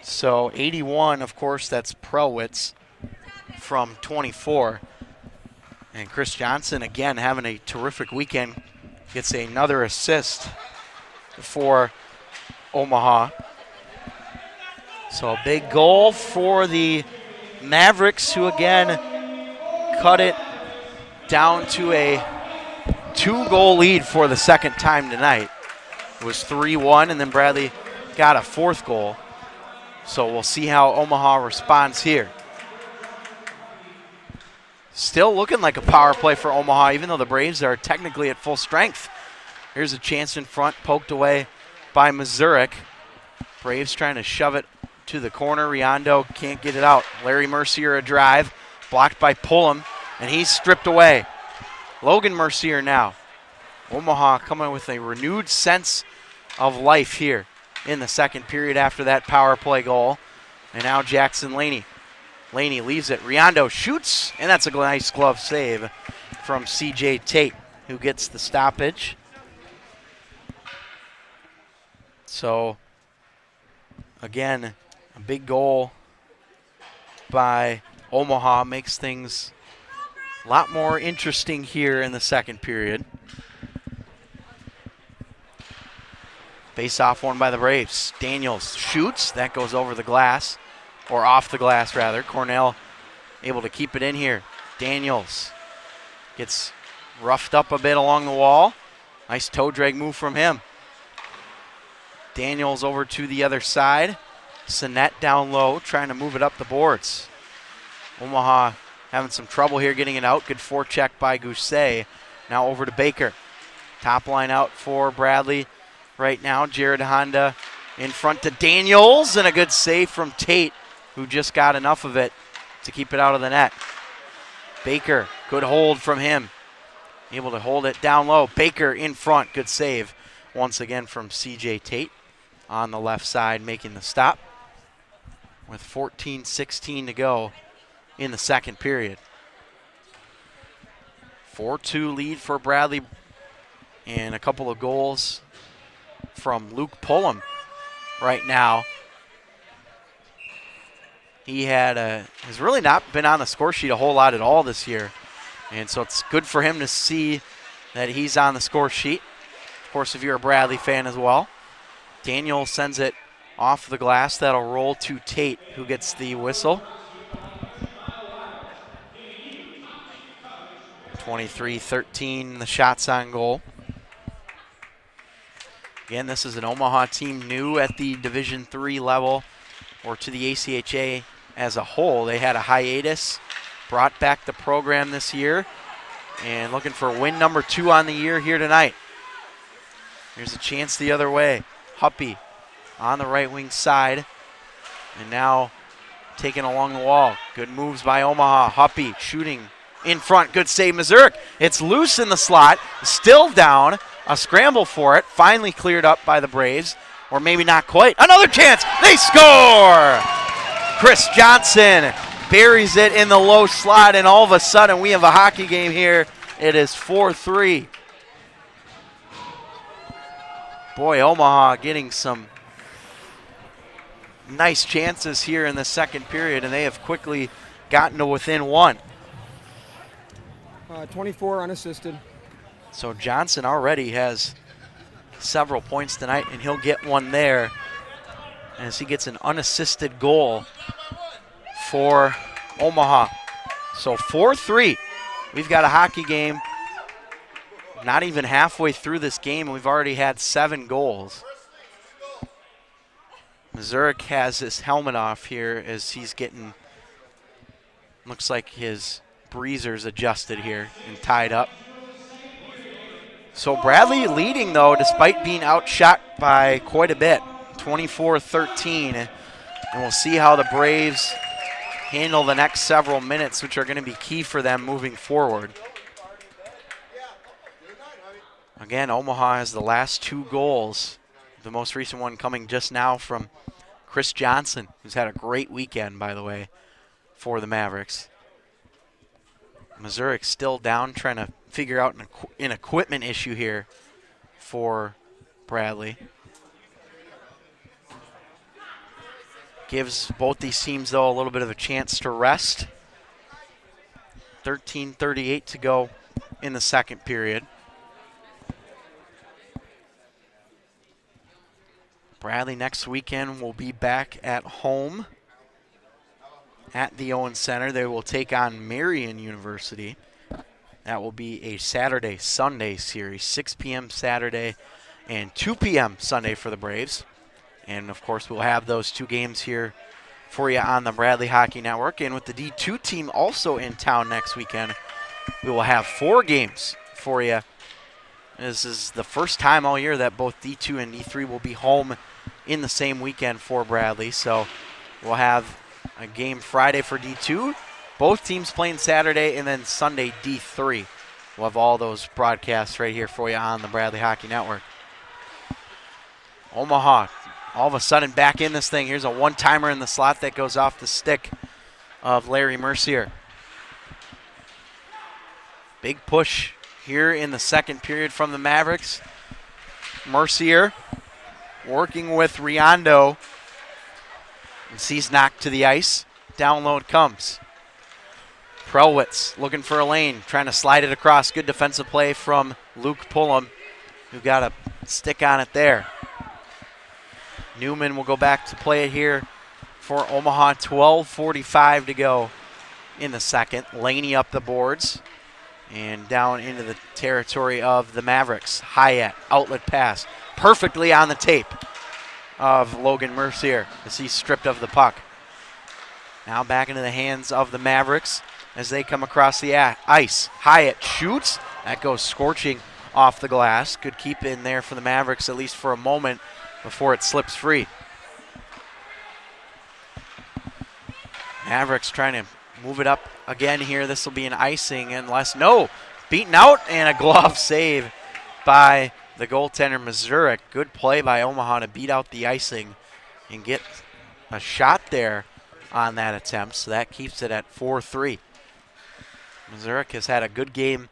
So 81, of course, that's Prowitz from 24. And Chris Johnson, again, having a terrific weekend, gets another assist for Omaha. So a big goal for the Mavericks, who again cut it down to a 2-goal lead for the second time tonight. It was 3-1, and then Bradley got a 4th goal. So we'll see how Omaha responds here. Still looking like a power play for Omaha, even though the Braves are technically at full strength. Here's a chance in front, poked away by Missouri. Braves trying to shove it to the corner. Riondo can't get it out. Larry Mercier a drive, blocked by Pullum, and he's stripped away. Logan Mercier now. Omaha coming with a renewed sense of life here in the second period after that power play goal. And now Jackson Laney. Laney leaves it. Riondo shoots, and that's a nice glove save from C.J. Tate, who gets the stoppage. So, again, a big goal by Omaha makes things a lot more interesting here in the second period. Face-off won by the Braves. Daniels shoots. That goes over the glass. Or off the glass, rather. Cornell able to keep it in here. Daniels gets roughed up a bit along the wall. Nice toe drag move from him. Daniels over to the other side. Sinet down low, trying to move it up the boards. Omaha having some trouble here getting it out. Good forecheck by Gousset. Now over to Baker. Top line out for Bradley right now. Jared Honda in front to Daniels, and a good save from Tate, who just got enough of it to keep it out of the net. Baker, good hold from him. Able to hold it down low. Baker in front, good save once again from C.J. Tate on the left side, making the stop with 14:16 to go in the second period. 4-2 lead for Bradley, and a couple of goals from Luke Pullum right now. He has really not been on the score sheet a whole lot at all this year, and so it's good for him to see that he's on the score sheet. Of course, if you're a Bradley fan as well. Daniel sends it off the glass. That'll roll to Tate, who gets the whistle. 23-13, the shots on goal. Again, this is an Omaha team new at the Division III level, or to the ACHA as a whole. They had a hiatus, brought back the program this year, and looking for win number 2 on the year here tonight. Here's a chance the other way. Huppy on the right wing side, and now taken along the wall. Good moves by Omaha. Huppy shooting in front. Good save, Missouri. It's loose in the slot, still down. A scramble for it, finally cleared up by the Braves, or maybe not quite. Another chance, they score! Chris Johnson buries it in the low slot, and all of a sudden we have a hockey game here. It is 4-3. Boy, Omaha getting some nice chances here in the second period, and they have quickly gotten to within 1.
24 unassisted.
So Johnson already has several points tonight, and he'll get one there as he gets an unassisted goal for Omaha. So 4-3 we've got a hockey game not even halfway through this game, and we've already had 7 goals. Mazurek has his helmet off here as he's getting, looks like his breezer's adjusted here and tied up. So Bradley leading, though, despite being outshot by quite a bit, 24-13. And we'll see how the Braves handle the next several minutes, which are going to be key for them moving forward. Again, Omaha has the last 2 goals, the most recent one coming just now from Chris Johnson, who's had a great weekend, by the way, for the Mavericks. Mazurek still down, trying to figure out an equipment issue here for Bradley. Gives both these teams, though, a little bit of a chance to rest. 13:38 to go in the second period. Bradley next weekend will be back at home at the Owen Center. They will take on Marion University. That will be a Saturday-Sunday series, 6 p.m. Saturday and 2 p.m. Sunday for the Braves. And, of course, we'll have those 2 games here for you on the Bradley Hockey Network. And with the D2 team also in town next weekend, we will have 4 games for you. This is the first time all year that both D2 and D3 will be home in the same weekend for Bradley. So we'll have a game Friday for D2, both teams playing Saturday, and then Sunday D3. We'll have all those broadcasts right here for you on the Bradley Hockey Network. Omaha all of a sudden back in this thing. Here's a one-timer in the slot that goes off the stick of Larry Mercier. Big push here in the second period from the Mavericks. Mercier working with Riondo. And sees knocked to the ice. Down low it comes. Prelwitz looking for a lane, trying to slide it across. Good defensive play from Luke Pullum, who got a stick on it there. Newman will go back to play it here for Omaha. 12:45 to go in the second. Laney up the boards and down into the territory of the Mavericks. Hyatt, outlet pass, perfectly on the tape of Logan Mercier as he's stripped of the puck. Now back into the hands of the Mavericks as they come across the ice. Hyatt shoots. That goes scorching off the glass. Good keep in there for the Mavericks, at least for a moment, before it slips free. Mavericks trying to move it up again here. This will be an icing unless, no, beaten out, and a glove save by the goaltender Mazurek. Good play by Omaha to beat out the icing and get a shot there on that attempt. So that keeps it at 4-3. Mazurek has had a good game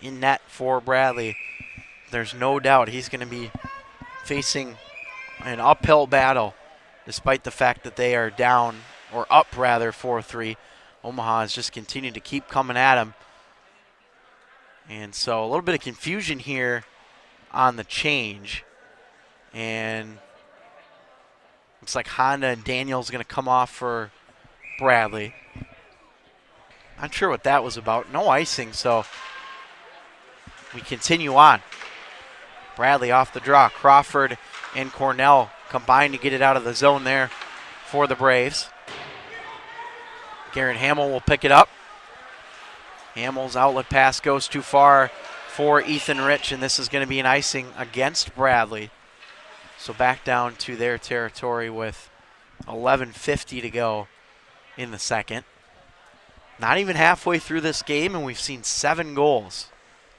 in net for Bradley. There's no doubt he's going to be facing an uphill battle despite the fact that they are down, or up rather, 4-3. Omaha has just continued to keep coming at him. And so a little bit of confusion here on the change. And looks like Honda and Daniel's going to come off for Bradley. Not sure what that was about. No icing, so we continue on. Bradley off the draw. Crawford and Cornell combined to get it out of the zone there for the Braves. Garrett Hamill will pick it up. Hamill's outlet pass goes too far for Ethan Rich, and this is going to be an icing against Bradley. So back down to their territory with 11:50 to go in the second. Not even halfway through this game, and we've seen 7 goals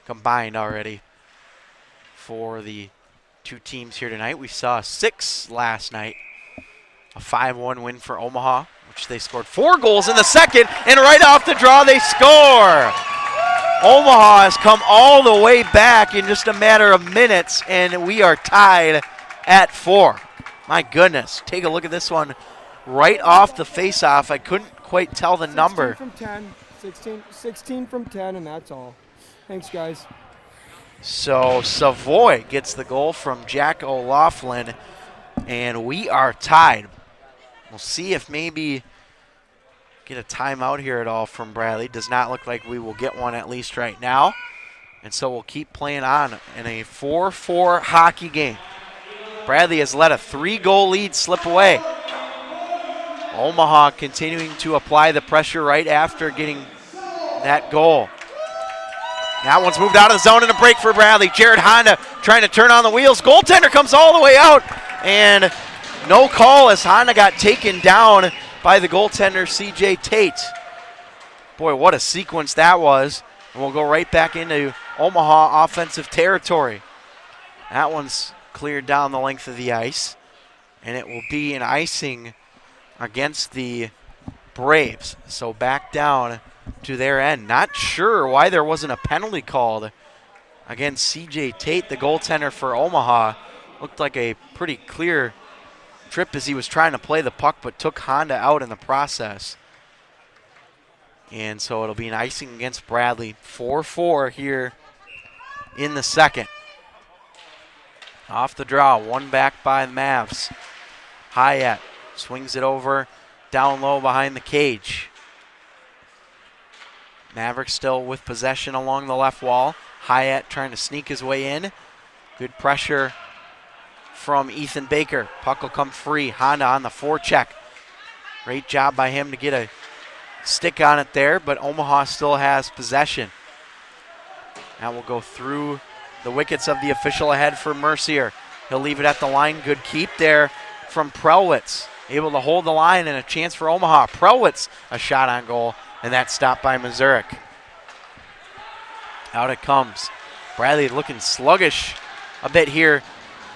combined already for the 2 teams here tonight. We saw 6 last night. A 5-1 win for Omaha, which they scored 4 goals in the second, and right off the draw they score. Omaha has come all the way back in just a matter of minutes, and we are tied at 4. My goodness, take a look at this one right off the face-off. I couldn't quite tell the number.
16 from 10, 16 from 10, and that's all. Thanks, guys.
So Savoy gets the goal from Jack O'Laughlin, and we are tied. We'll see if maybe get a timeout here at all from Bradley. Does not look like we will get one, at least right now. And so we'll keep playing on in a 4-4 hockey game. Bradley has let a 3-goal lead slip away. Omaha continuing to apply the pressure right after getting that goal. That one's moved out of the zone and a break for Bradley. Jared Honda trying to turn on the wheels. Goaltender comes all the way out, and no call as Honda got taken down by the goaltender, C.J. Tate. Boy, what a sequence that was. And we'll go right back into Omaha offensive territory. That one's cleared down the length of the ice, and it will be an icing against the Braves. So back down to their end. Not sure why there wasn't a penalty called against C.J. Tate, the goaltender for Omaha. Looked like a pretty clear trip as he was trying to play the puck, but took Honda out in the process. And so it'll be an icing against Bradley. 4-4 here in the second. Off the draw, one back by the Mavs. Hyatt swings it over down low behind the cage. Mavericks still with possession along the left wall. Hyatt trying to sneak his way in. Good pressure from Ethan Baker. Puck will come free. Honda on the forecheck. Great job by him to get a stick on it there, but Omaha still has possession. That will go through the wickets of the official ahead for Mercier. He'll leave it at the line. Good keep there from Prelwitz. Able to hold the line and a chance for Omaha. Prelwitz, a shot on goal, and that's stopped by Mazurek. Out it comes. Bradley looking sluggish a bit here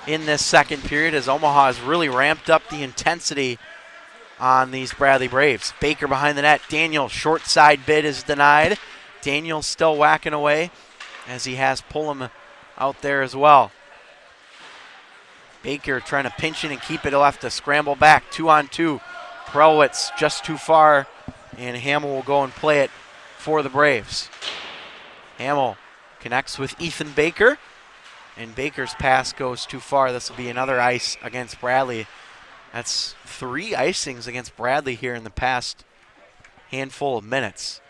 in this second period as Omaha has really ramped up the intensity on these Bradley Braves. Baker behind the net. Daniel, short side bid is denied. Daniel's still whacking away as he has Pullum out there as well. Baker trying to pinch it and keep it. He'll have to scramble back. 2-on-2. Prelwitz just too far, and Hamill will go and play it for the Braves. Hamill connects with Ethan Baker, and Baker's pass goes too far. This will be another ice against Bradley. That's 3 icings against Bradley here in the past handful of minutes.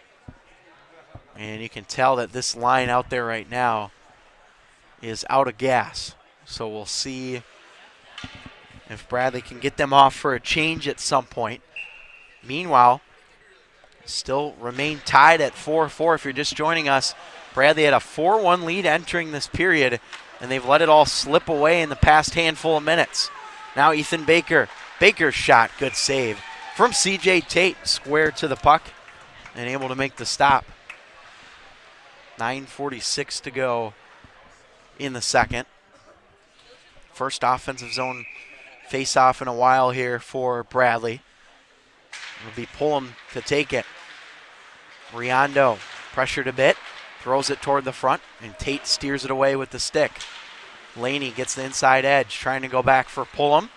And you can tell that this line out there right now is out of gas. So we'll see if Bradley can get them off for a change at some point. Meanwhile, still remain tied at 4-4. If you're just joining us, Bradley had a 4-1 lead entering this period, and they've let it all slip away in the past handful of minutes. Now Ethan Baker. Baker's shot, good save from C.J. Tate, square to the puck and able to make the stop. 9:46 to go in the second. First offensive zone face-off in a while here for Bradley. It'll be Pullum to take it. Riondo pressured a bit, throws it toward the front, and Tate steers it away with the stick. Laney gets the inside edge, trying to go back for Pullum.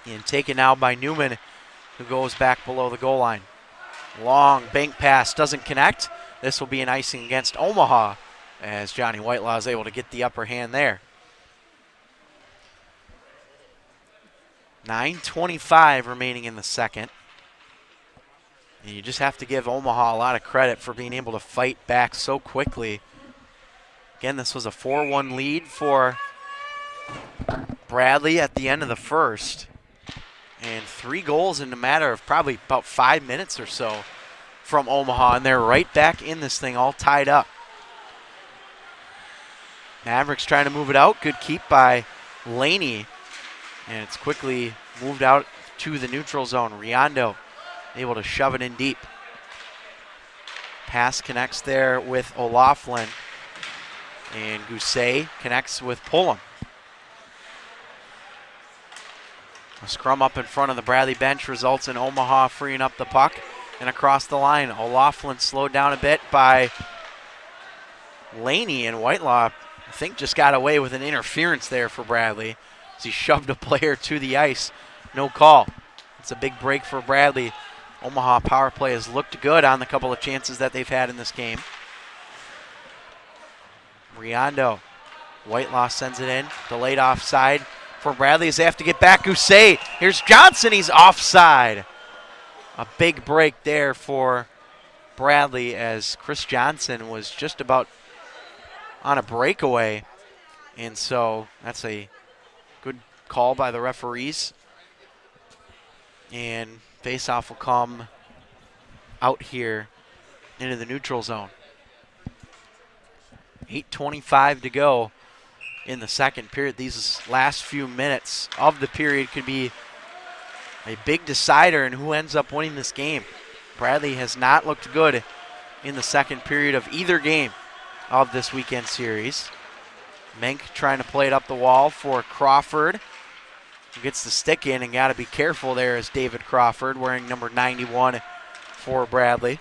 And taken now by Newman, who goes back below the goal line. Long bank pass doesn't connect. This will be an icing against Omaha as Johnny Whitelaw is able to get the upper hand there. 9:25 remaining in the second. And you just have to give Omaha a lot of credit for being able to fight back so quickly. Again, this was a 4-1 lead for Bradley at the end of the first. And 3 goals in a matter of probably about 5 minutes or so from Omaha. And they're right back in this thing, all tied up. Mavericks trying to move it out. Good keep by Laney. And it's quickly moved out to the neutral zone. Riondo able to shove it in deep. Pass connects there with O'Laughlin. And Gousset connects with Pullum. A scrum up in front of the Bradley bench results in Omaha freeing up the puck. And across the line, O'Laughlin slowed down a bit by Laney, and Whitelaw, I think, just got away with an interference there for Bradley as he shoved a player to the ice. No call. It's a big break for Bradley. Omaha power play has looked good on the couple of chances that they've had in this game. Riondo. Whitelaw sends it in. Delayed offside for Bradley as they have to get back. Gousset. Here's Johnson. He's offside. A big break there for Bradley as Chris Johnson was just about on a breakaway. And so that's a good call by the referees. And faceoff will come out here into the neutral zone. 8:25 to go in the second period. These last few minutes of the period could be a big decider in who ends up winning this game. Bradley has not looked good in the second period of either game of this weekend series. Menk trying to play it up the wall for Crawford, who gets the stick in, and got to be careful there is David Crawford, wearing number 91 for Bradley.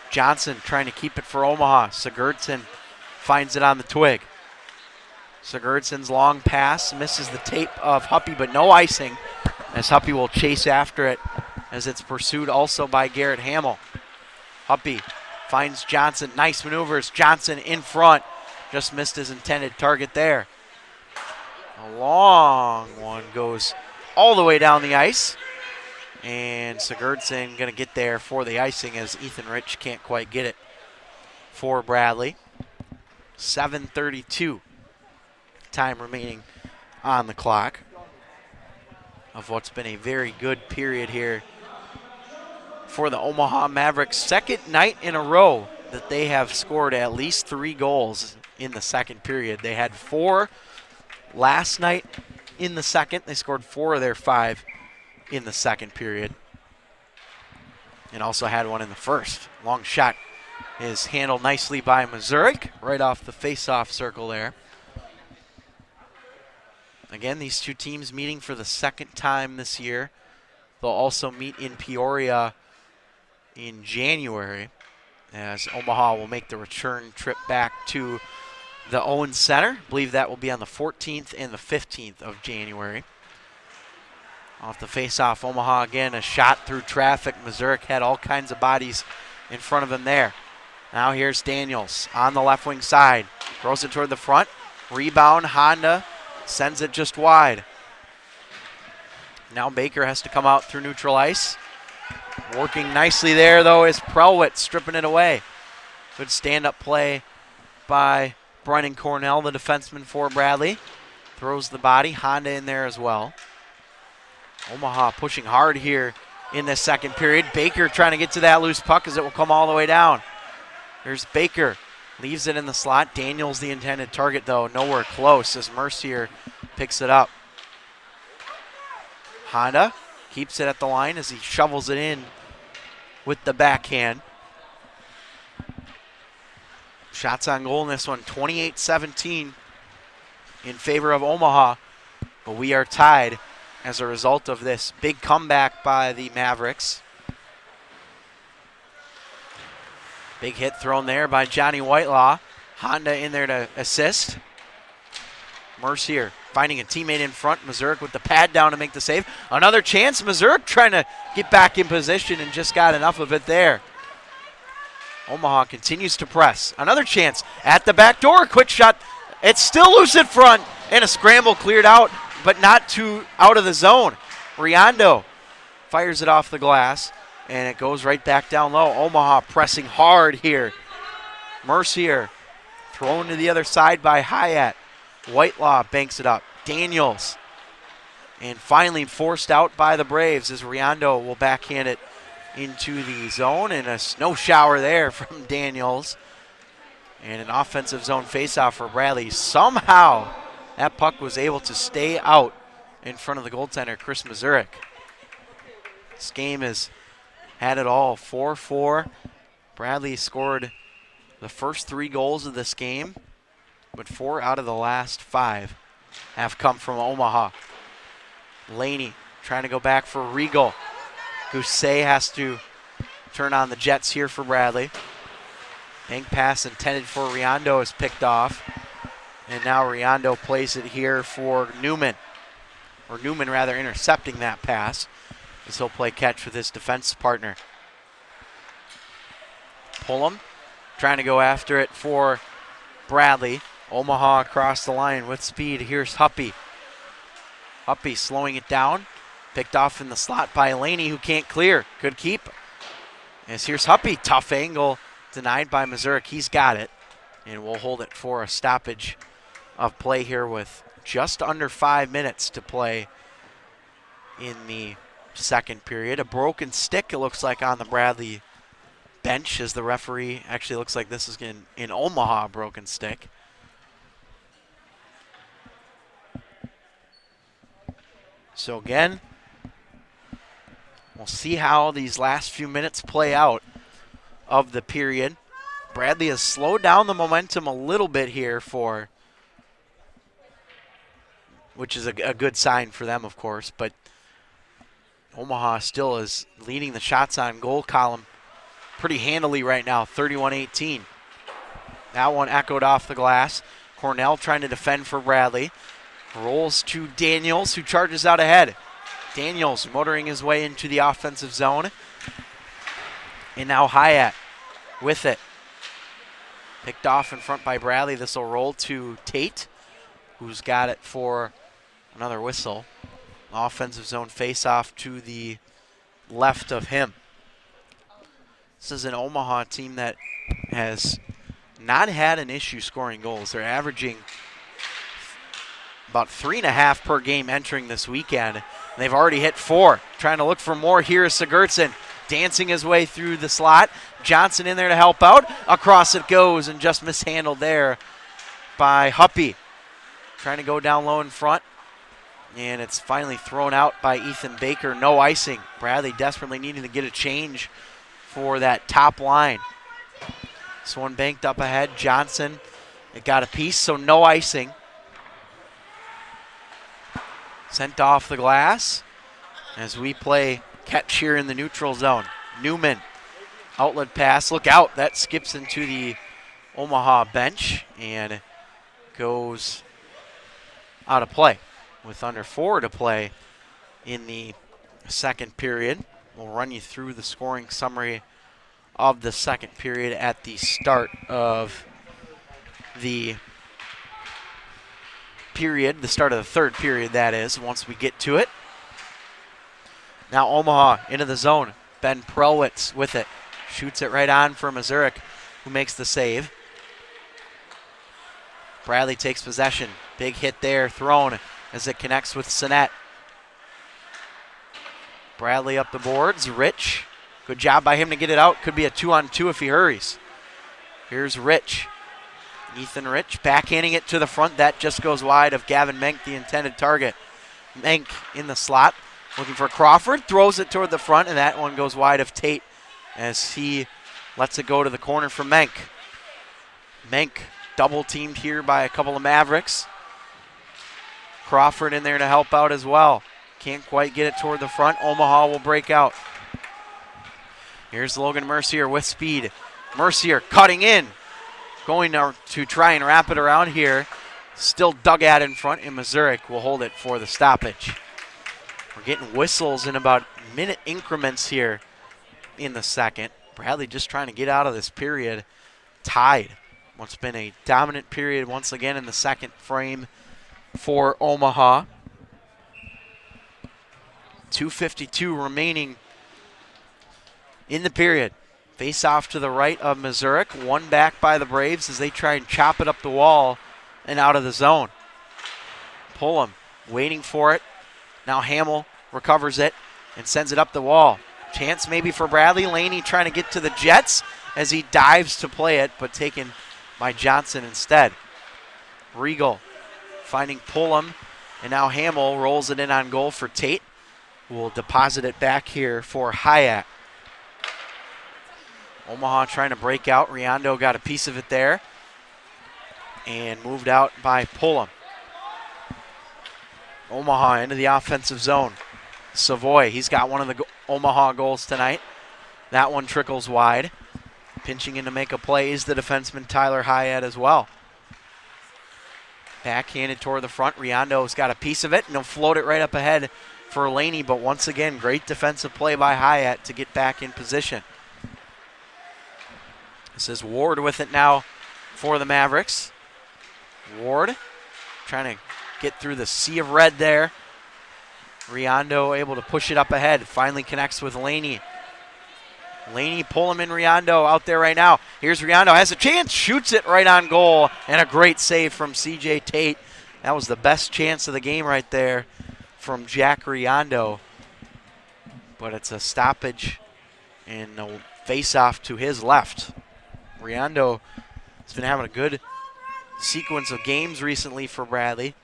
Johnson trying to keep it for Omaha. Sigurdsson finds it on the twig. Sigurdsson's long pass misses the tape of Huppy, but no icing, as Huppy will chase after it as it's pursued also by Garrett Hamill. Huppy finds Johnson. Nice maneuvers. Johnson in front. Just missed his intended target there. A long one goes all the way down the ice. And Sigurdsson going to get there for the icing as Ethan Rich can't quite get it for Bradley. 7:32 time remaining on the clock of what's been a very good period here for the Omaha Mavericks. Second night in a row that they have scored at least 3 goals in the second period. They had 4 last night in the second. They scored 4 of their 5 in the second period, and also had one in the first. Long shot is handled nicely by Mazurek right off the face-off circle there. Again, these two teams meeting for the second time this year. They'll also meet in Peoria in January, as Omaha will make the return trip back to the Owens Center. I believe that will be on the 14th and the 15th of January. Off the face-off, Omaha again, a shot through traffic. Mazurek had all kinds of bodies in front of him there. Now here's Daniels on the left wing side. Throws it toward the front. Rebound, Honda sends it just wide. Now Baker has to come out through neutral ice. Working nicely there, though, is Prelwitz stripping it away. Good stand-up play by Brennan Cornell, the defenseman for Bradley. Throws the body. Honda in there as well. Omaha pushing hard here in this second period. Baker trying to get to that loose puck as it will come all the way down. Here's Baker. Leaves it in the slot. Daniels the intended target, though. Nowhere close as Mercier picks it up. Honda keeps it at the line as he shovels it in with the backhand. Shots on goal in this one, 28-17 in favor of Omaha. But we are tied as a result of this big comeback by the Mavericks. Big hit thrown there by Johnny Whitelaw. Honda in there to assist. Mercier finding a teammate in front. Mazurek with the pad down to make the save. Another chance. Mazurek trying to get back in position and just got enough of it there. Omaha continues to press. Another chance at the back door. Quick shot. It's still loose in front. And a scramble cleared out, but not too out of the zone. Riondo fires it off the glass, and it goes right back down low. Omaha pressing hard here. Mercier thrown to the other side by Hyatt. Whitelaw banks it up. Daniels. And finally forced out by the Braves as Riondo will backhand it into the zone. And a snow shower there from Daniels. And an offensive zone faceoff for Bradley. Somehow that puck was able to stay out in front of the goaltender, Chris Mazurek. This game has had it all. 4-4. Bradley scored the first 3 goals of this game, but 4 out of the last 5 have come from Omaha. Laney trying to go back for Regal. Gousset has to turn on the jets here for Bradley. Bank pass intended for Riondo is picked off. And now Riondo plays it here for Newman. Or Newman rather intercepting that pass as he'll play catch with his defense partner. Pullum trying to go after it for Bradley. Omaha across the line with speed. Here's Huppy. Huppy slowing it down. Picked off in the slot by Laney, who can't clear. Good keep. As here's Huppy. Tough angle. Denied by Missouri. He's got it. And we'll hold it for a stoppage of play here with just under 5 minutes to play in the second period. A broken stick, it looks like, on the Bradley bench as the referee actually looks like this is in Omaha, a broken stick. So again, we'll see how these last few minutes play out of the period. Bradley has slowed down the momentum a little bit here which is a good sign for them, of course, but Omaha still is leading the shots on goal column pretty handily right now, 31-18. That one echoed off the glass. Cornell trying to defend for Bradley. Rolls to Daniels, who charges out ahead. Daniels motoring his way into the offensive zone. And now Hyatt with it. Picked off in front by Bradley. This will roll to Tate, who's got it for another whistle. Offensive zone face-off to the left of him. This is an Omaha team that has not had an issue scoring goals. They're averaging about 3.5 per game entering this weekend. They've already hit 4. Trying to look for more here is Sigurdsson. Dancing his way through the slot. Johnson in there to help out. Across it goes and just mishandled there by Huppy. Trying to go down low in front. And it's finally thrown out by Ethan Baker. No icing. Bradley desperately needing to get a change for that top line. This one banked up ahead. Johnson, it got a piece, so no icing. Sent off the glass as we play catch here in the neutral zone. Newman, outlet pass, look out. That skips into the Omaha bench and goes out of play with under 4 to play in the second period. We'll run you through the scoring summary of the second period at the start of the period, the start of the third period, that is, once we get to it. Now Omaha into the zone. Ben Prelwitz with it. Shoots it right on for Missouri, who makes the save. Bradley takes possession. Big hit there, thrown as it connects with Sinet. Bradley up the boards. Rich, good job by him to get it out. Could be a 2-on-2 if he hurries. Here's Rich. Ethan Rich backhanding it to the front. That just goes wide of Gavin Menk, the intended target. Menk in the slot. Looking for Crawford, throws it toward the front, and that one goes wide of Tate as he lets it go to the corner for Menk. Menk double teamed here by a couple of Mavericks. Crawford in there to help out as well. Can't quite get it toward the front. Omaha will break out. Here's Logan Mercier with speed. Mercier cutting in. Going to try and wrap it around here. Still dug at in front, and Missouri will hold it for the stoppage. We're getting whistles in about minute increments here in the second. Bradley just trying to get out of this period tied. What's been a dominant period once again in the second frame for Omaha. 2:52 remaining in the period. Face off to the right of Missouri. One back by the Braves as they try and chop it up the wall and out of the zone. Pullum waiting for it. Now Hamill recovers it and sends it up the wall. Chance maybe for Bradley. Laney trying to get to the Jets as he dives to play it, but taken by Johnson instead. Regal finding Pullum, and now Hamill rolls it in on goal for Tate, who will deposit it back here for Hyatt. Omaha trying to break out. Riondo got a piece of it there and moved out by Pullum. Omaha into the offensive zone. Savoy, he's got one of the Omaha goals tonight. That one trickles wide. Pinching in to make a play is the defenseman Tyler Hyatt as well. Backhanded toward the front. Riondo's got a piece of it, and he'll float it right up ahead for Laney, but once again, great defensive play by Hyatt to get back in position. This is Ward with it now for the Mavericks. Ward trying to get through the sea of red there. Riondo able to push it up ahead. Finally connects with Laney. Laney, Pullman, Riondo out there right now. Here's Riondo, has a chance, shoots it right on goal, and a great save from C.J. Tate. That was the best chance of the game right there from Jack Riondo. But it's a stoppage and a face-off to his left. Riondo has been having a good sequence of games recently for Bradley.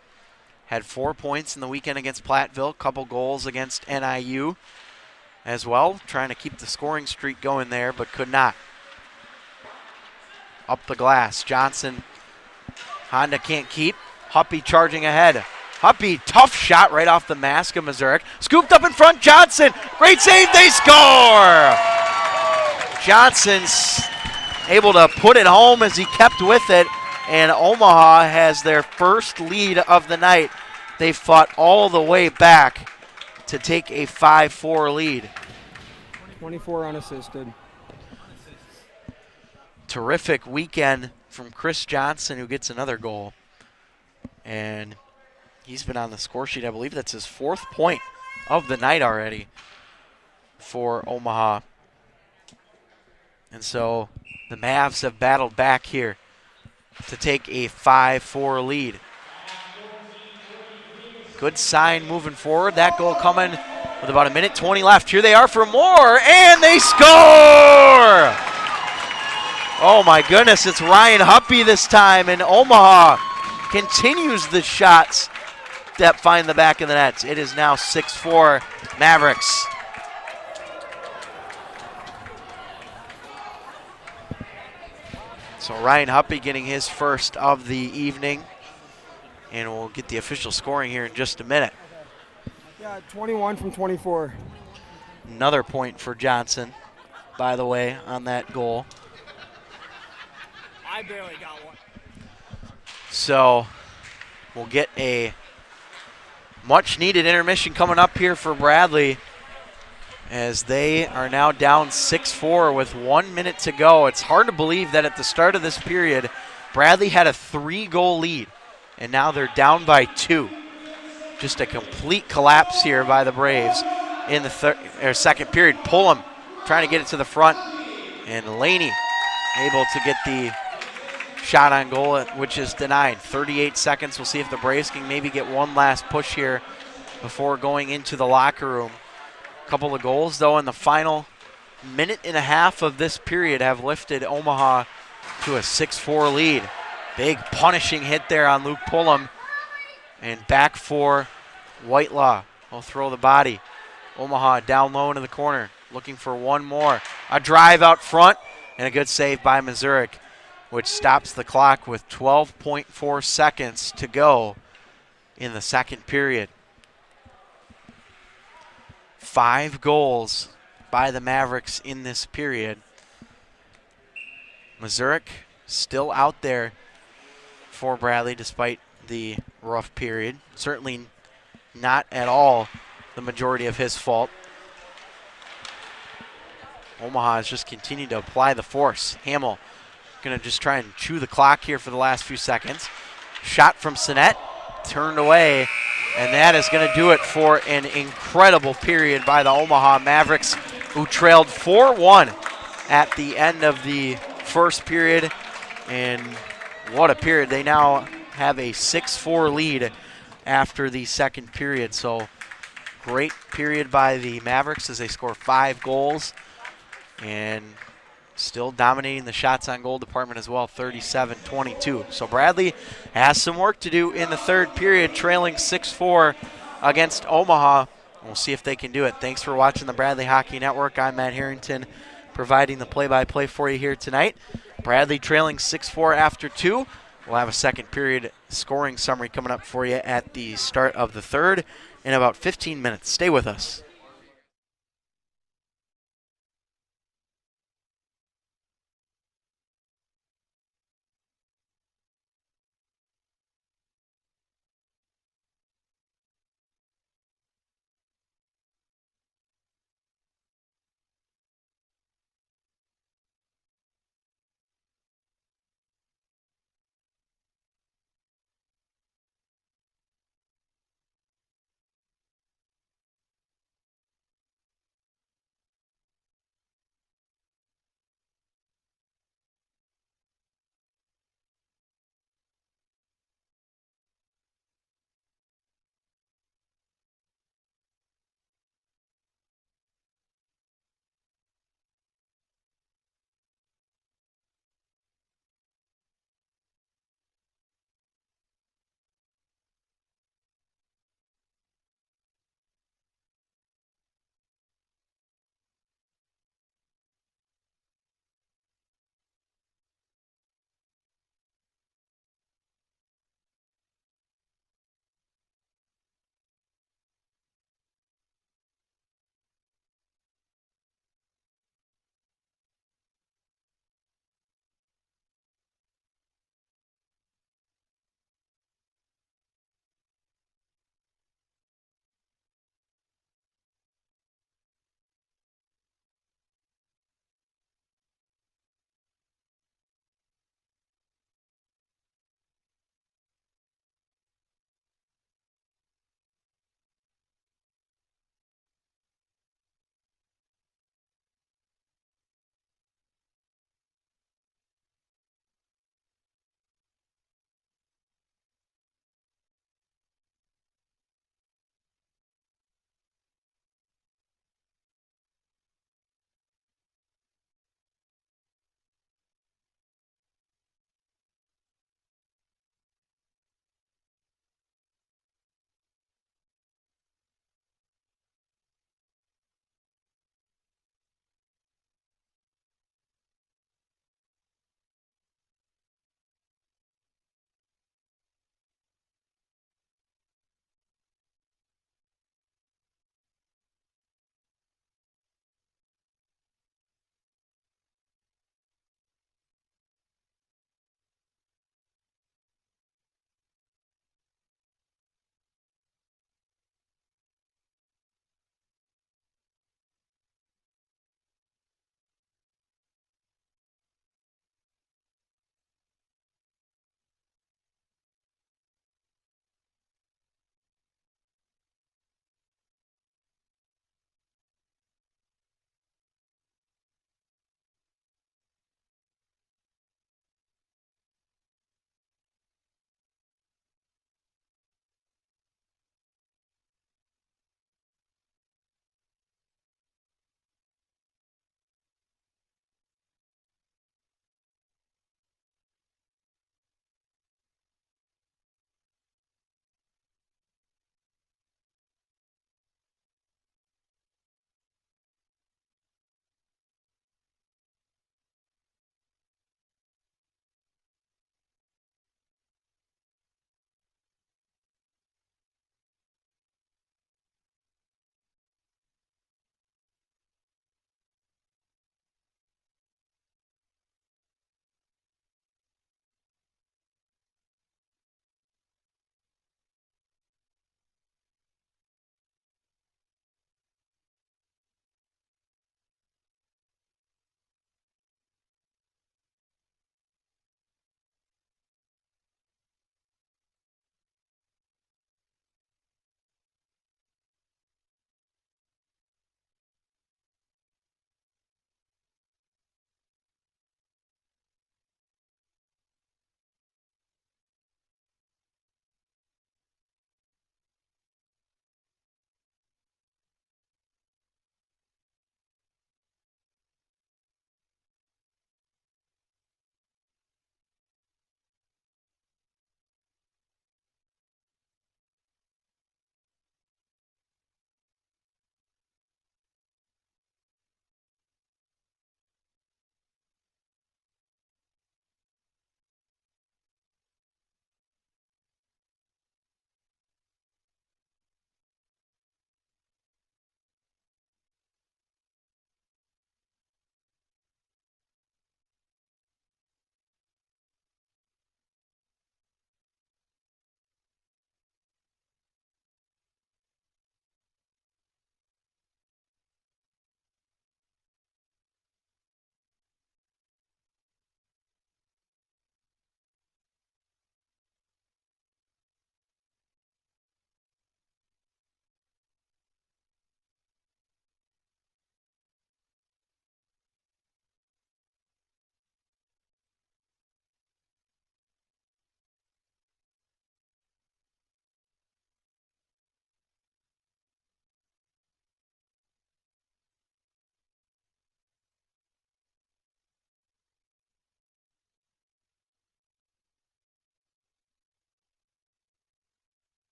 Had 4 points in the weekend against Platteville, couple goals against NIU as well, trying to keep the scoring streak going there, but could not. Up the glass, Johnson, Honda can't keep. Huppy charging ahead. Huppy, tough shot right off the mask of Missouri. Scooped up in front, Johnson, great save, they score! Johnson's able to put it home as he kept with it, and Omaha has their first lead of the night. They fought all the way back to take a 5-4 lead.
24 unassisted.
Terrific weekend from Chris Johnson, who gets another goal. And he's been on the score sheet. I believe that's his 4th point of the night already for Omaha. And so the Mavs have battled back here to take a 5-4 lead. Good sign moving forward. That goal coming with about 1:20 left. Here they are for more, and they score! Oh my goodness, it's Ryan Huppy this time, and Omaha continues the shots that find the back of the net. It is now 6-4 Mavericks. So Ryan Huppy getting his first of the evening. And we'll get the official scoring here in just a minute.
Yeah, 21 from 24.
Another point for Johnson, by the way, on that goal.
I barely got one.
So we'll get a much-needed intermission coming up here for Bradley as they are now down 6-4 with 1 minute to go. It's hard to believe that at the start of this period, Bradley had a 3-goal lead. And now they're down by 2. Just a complete collapse here by the Braves in the second period. Pullum trying to get it to the front. And Laney able to get the shot on goal, which is denied. 38 seconds. We'll see if the Braves can maybe get one last push here before going into the locker room. A couple of goals, though, in the final minute and a half of this period have lifted Omaha to a 6-4 lead. Big punishing hit there on Luke Pullum. And back for Whitelaw. Will throw the body. Omaha down low into the corner. Looking for one more. A drive out front. And a good save by Missouri, which stops the clock with 12.4 seconds to go in the second period. 5 goals by the Mavericks in this period. Missouri still out there for Bradley despite the rough period. Certainly not at all the majority of his fault. Omaha has just continued to apply the force. Hamill going to just try and chew the clock here for the last few seconds. Shot from Sinet, turned away, and that is going to do it for an incredible period by the Omaha Mavericks, who trailed 4-1 at the end of the first period. And what a period. They now have a 6-4 lead after the second period. So great period by the Mavericks as they score 5 goals and still dominating the shots on goal department as well, 37-22. So Bradley has some work to do in the third period, trailing 6-4 against Omaha. We'll see if they can do it. Thanks for watching the Bradley Hockey Network. I'm Matt Harrington, providing the play-by-play for you here tonight. Bradley trailing 6-4 after 2. We'll have a second period scoring summary coming up for you at the start of the third in about 15 minutes. Stay with us.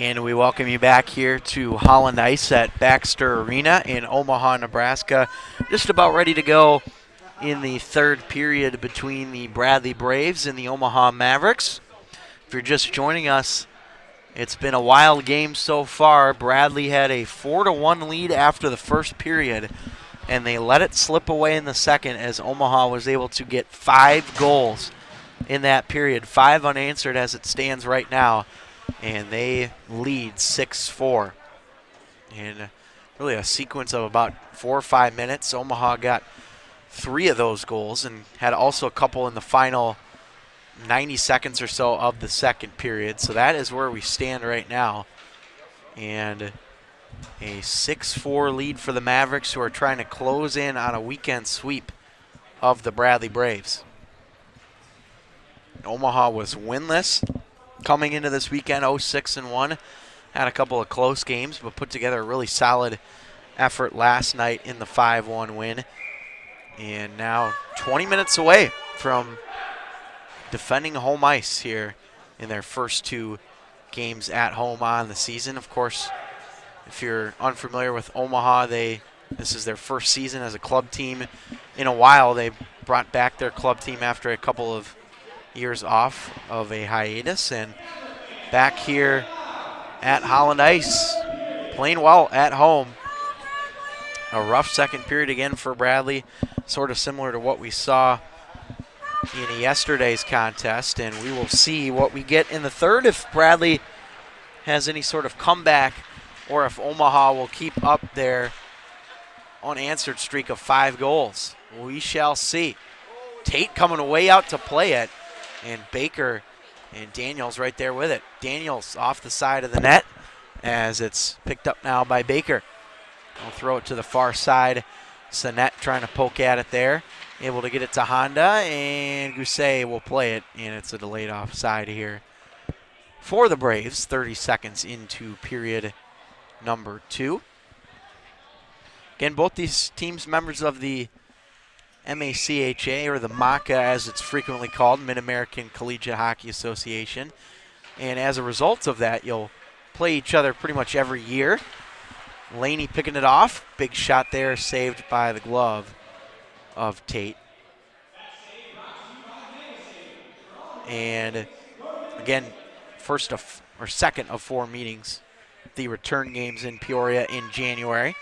And we welcome you back here to Holland Ice at Baxter Arena in Omaha, Nebraska. Just about ready to go in the third period between the Bradley Braves and the Omaha Mavericks. If you're just joining us, it's been a wild game so far. Bradley had a 4-1 lead after the first period, and they let it slip away in the second as Omaha was able to get 5 goals in that period, 5 unanswered as it stands right now, and they lead 6-4. And really a sequence of about 4 or 5 minutes. Omaha got 3 of those goals and had also a couple in the final 90 seconds or so of the second period. So that is where we stand right now. And a 6-4 lead for the Mavericks, who are trying to close in on a weekend sweep of the Bradley Braves. Omaha was winless coming into this weekend, 0-6-1. Had a couple of close games, but put together a really solid effort last night in the 5-1 win. And now 20 minutes away from defending home ice here in their first 2 games at home on the season. Of course, if you're unfamiliar with Omaha, this is their first season as a club team in a while. They brought back their club team after a couple of years off of a hiatus, and back here at Holland Ice, playing well at home. A rough second period again for Bradley, sort of similar to what we saw in yesterday's contest, and we will see what we get in the third, if Bradley has any sort of comeback or if Omaha will keep up their unanswered streak of 5 goals. We shall see. Tate coming way out to play it, and Baker and Daniels right there with it. Daniels off the side of the net as it's picked up now by Baker. I'll throw it to the far side. Sinet trying to poke at it there. Able to get it to Honda, and Gousset will play it, and it's a delayed offside here for the Braves, 30 seconds into period number 2. Again, both these teams members of the MACHA, or the MACA as it's frequently called, Mid-American Collegiate Hockey Association. And as a result of that, you'll play each other pretty much every year. Laney picking it off. Big shot there, saved by the glove of Tate. And again, second of 4 meetings, the return games in Peoria in January.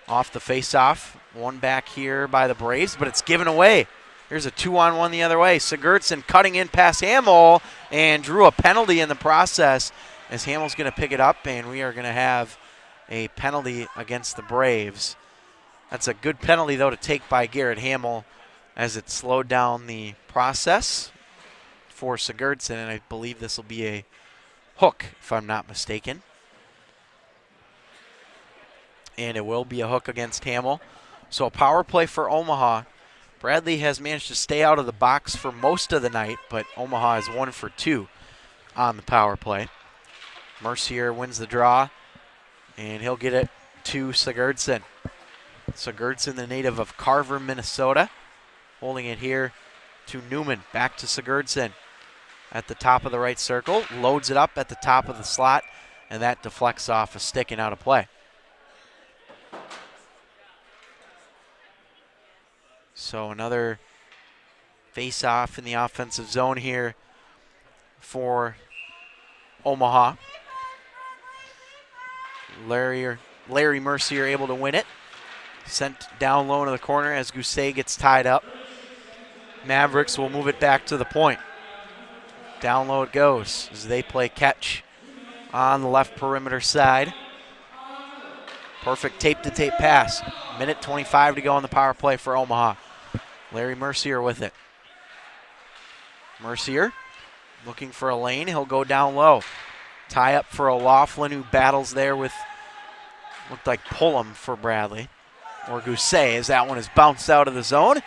Off the face-off, one back here by the Braves, but it's given away. Here's a 2-on-1 the other way. Sigurdsson cutting in past Hamill and drew a penalty in the process, as Hamill's going to pick it up, and we are going to have a penalty against the Braves. That's a good penalty, though, to take by Garrett Hamill, as it slowed down the process for Sigurdsson, and I believe this will be a hook, if I'm not mistaken. And it will be a hook against Hamill. So a power play for Omaha. Bradley has managed to stay out of the box for most of the night, but Omaha is 1 for 2 on the power play. Mercier wins the draw, and he'll get it to Sigurdsson. Sigurdsson, the native of Carver, Minnesota, holding it here to Newman. Back to Sigurdsson at the top of the right circle. Loads it up at the top of the slot, and that deflects off a stick and out of play. So another face-off in the offensive zone here for Omaha. Larry Mercier able to win it. Sent down low into the corner as Gousset gets tied up. Mavericks will move it back to the point. Down low it goes as they play catch on the left perimeter side. Perfect tape-to-tape pass. Minute 25 to go on the power play for Omaha. Larry Mercier with it. Mercier looking for a lane. He'll go down low. Tie up for O'Laughlin, who battles there with, looked like Pullum for Bradley. Or Gousset, as that one is bounced out of the zone.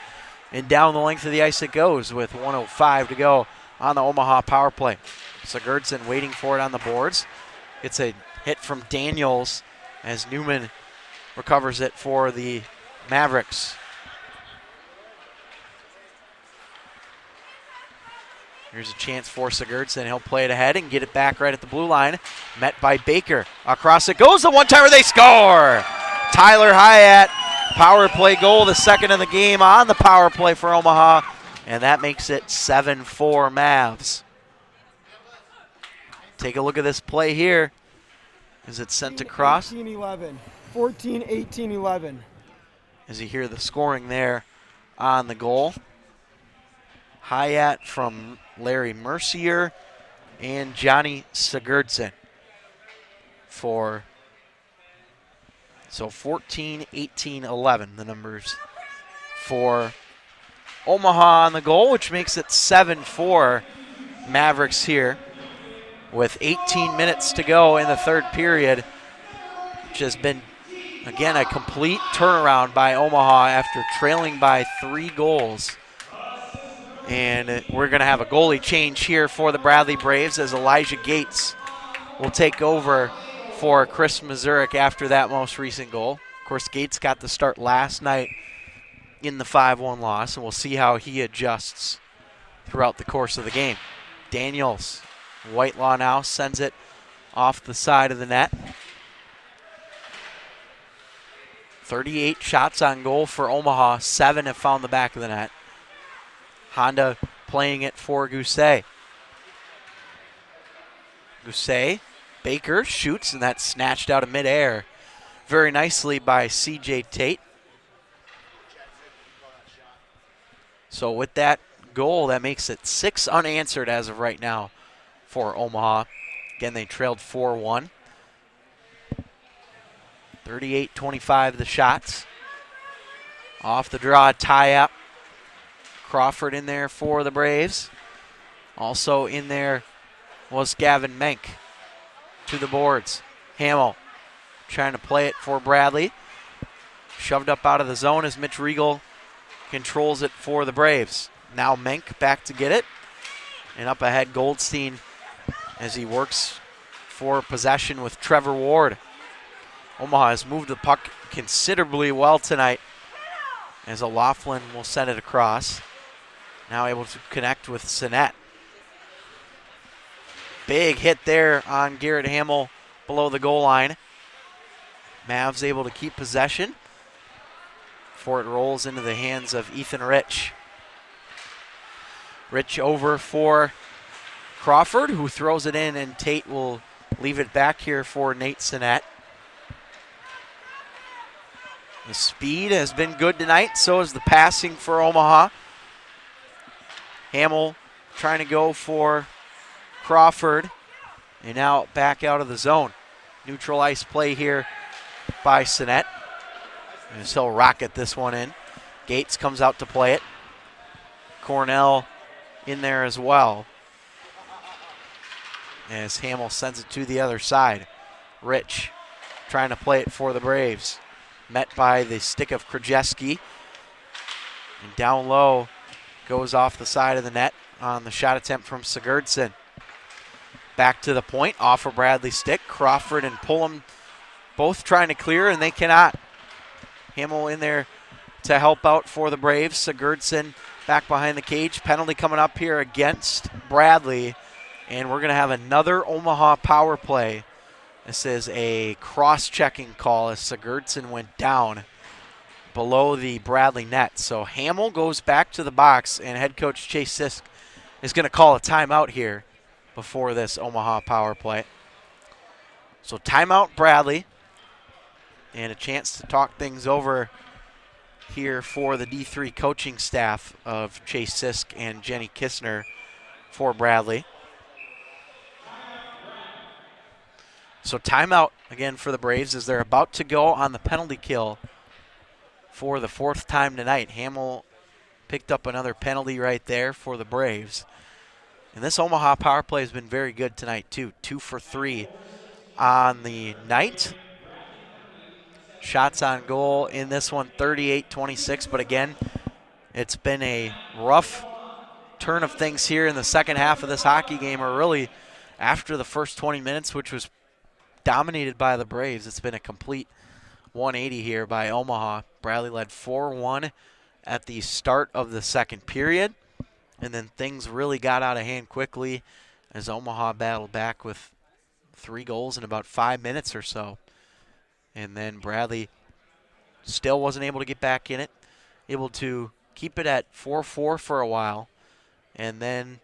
And down the length of the ice it goes with 1:05 to go on the Omaha power play. Sigurdsson waiting for it on the boards. It's a hit from Daniels as Newman recovers it for the Mavericks. Here's a chance for Sigurdsson. He'll play it ahead and get it back right at the blue line. Met by Baker. Across it goes. The one-timer. They score! Tyler Hyatt. Power play goal. The second of the game on the power play for Omaha. And that makes it 7-4 Mavs. Take a look at this play here. Is it sent across?
14-11. 14-18-11.
As you hear the scoring there on the goal. Hyatt from Larry Mercier and Johnny Sigurdsson for, so 14-18-11 the numbers for Omaha on the goal, which makes it 7-4 Mavericks here with 18 minutes to go in the third period, which has been, again, a complete turnaround by Omaha after trailing by 3 goals. And we're going to have a goalie change here for the Bradley Braves as Elijah Gates will take over for Chris Mazurek after that most recent goal. Of course, Gates got the start last night in the 5-1 loss, and we'll see how he adjusts throughout the course of the game. Daniels, Whitelaw now sends it off the side of the net. 38 shots on goal for Omaha. 7 have found the back of the net. Honda playing it for Gousset. Gousset, Baker shoots, and that's snatched out of midair very nicely by C.J. Tate. So with that goal, that makes it 6 unanswered as of right now for Omaha. Again, they trailed 4-1. 38-25 the shots. Off the draw, tie-up. Crawford in there for the Braves. Also in there was Gavin Menk to the boards. Hamill trying to play it for Bradley. Shoved up out of the zone as Mitch Riegel controls it for the Braves. Now Menk back to get it. And up ahead Goldstein as he works for possession with Trevor Ward. Omaha has moved the puck considerably well tonight as O'Loughlin will send it across. Now able to connect with Sinet. Big hit there on Garrett Hamill below the goal line. Mavs able to keep possession before it rolls into the hands of Ethan Rich. Rich over for Crawford, who throws it in, and Tate will leave it back here for Nate Sinet. The speed has been good tonight, so is the passing for Omaha. Hamill trying to go for Crawford, and now back out of the zone. Neutral ice play here by Sinet. And he'll rocket this one in. Gates comes out to play it. Cornell in there as well, as Hamill sends it to the other side. Rich trying to play it for the Braves. Met by the stick of Krajewski. And down low goes off the side of the net on the shot attempt from Sigurdsson. Back to the point, off of Bradley's stick. Crawford and Pullum both trying to clear, and they cannot. Hamill in there to help out for the Braves. Sigurdsson back behind the cage. Penalty coming up here against Bradley, and we're going to have another Omaha power play. This is a cross-checking call as Sigurdsson went down below the Bradley net. So Hamill goes back to the box, and head coach Chase Sisk is going to call a timeout here before this Omaha power play. So timeout Bradley, and a chance to talk things over here for the D3 coaching staff of Chase Sisk and Jenny Kistner for Bradley. So timeout again for the Braves as they're about to go on the penalty kill for the 4th time tonight. Hamill picked up another penalty right there for the Braves. And this Omaha power play has been very good tonight too. 2 for 3 on the night. Shots on goal in this one, 38-26. But again, it's been a rough turn of things here in the second half of this hockey game, or really after the first 20 minutes, which was dominated by the Braves. It's been a complete 180 here by Omaha. Bradley led 4-1 at the start of the second period. And then things really got out of hand quickly as Omaha battled back with 3 goals in about 5 minutes or so. And then Bradley still wasn't able to get back in it, able to keep it at 4-4 for a while. And then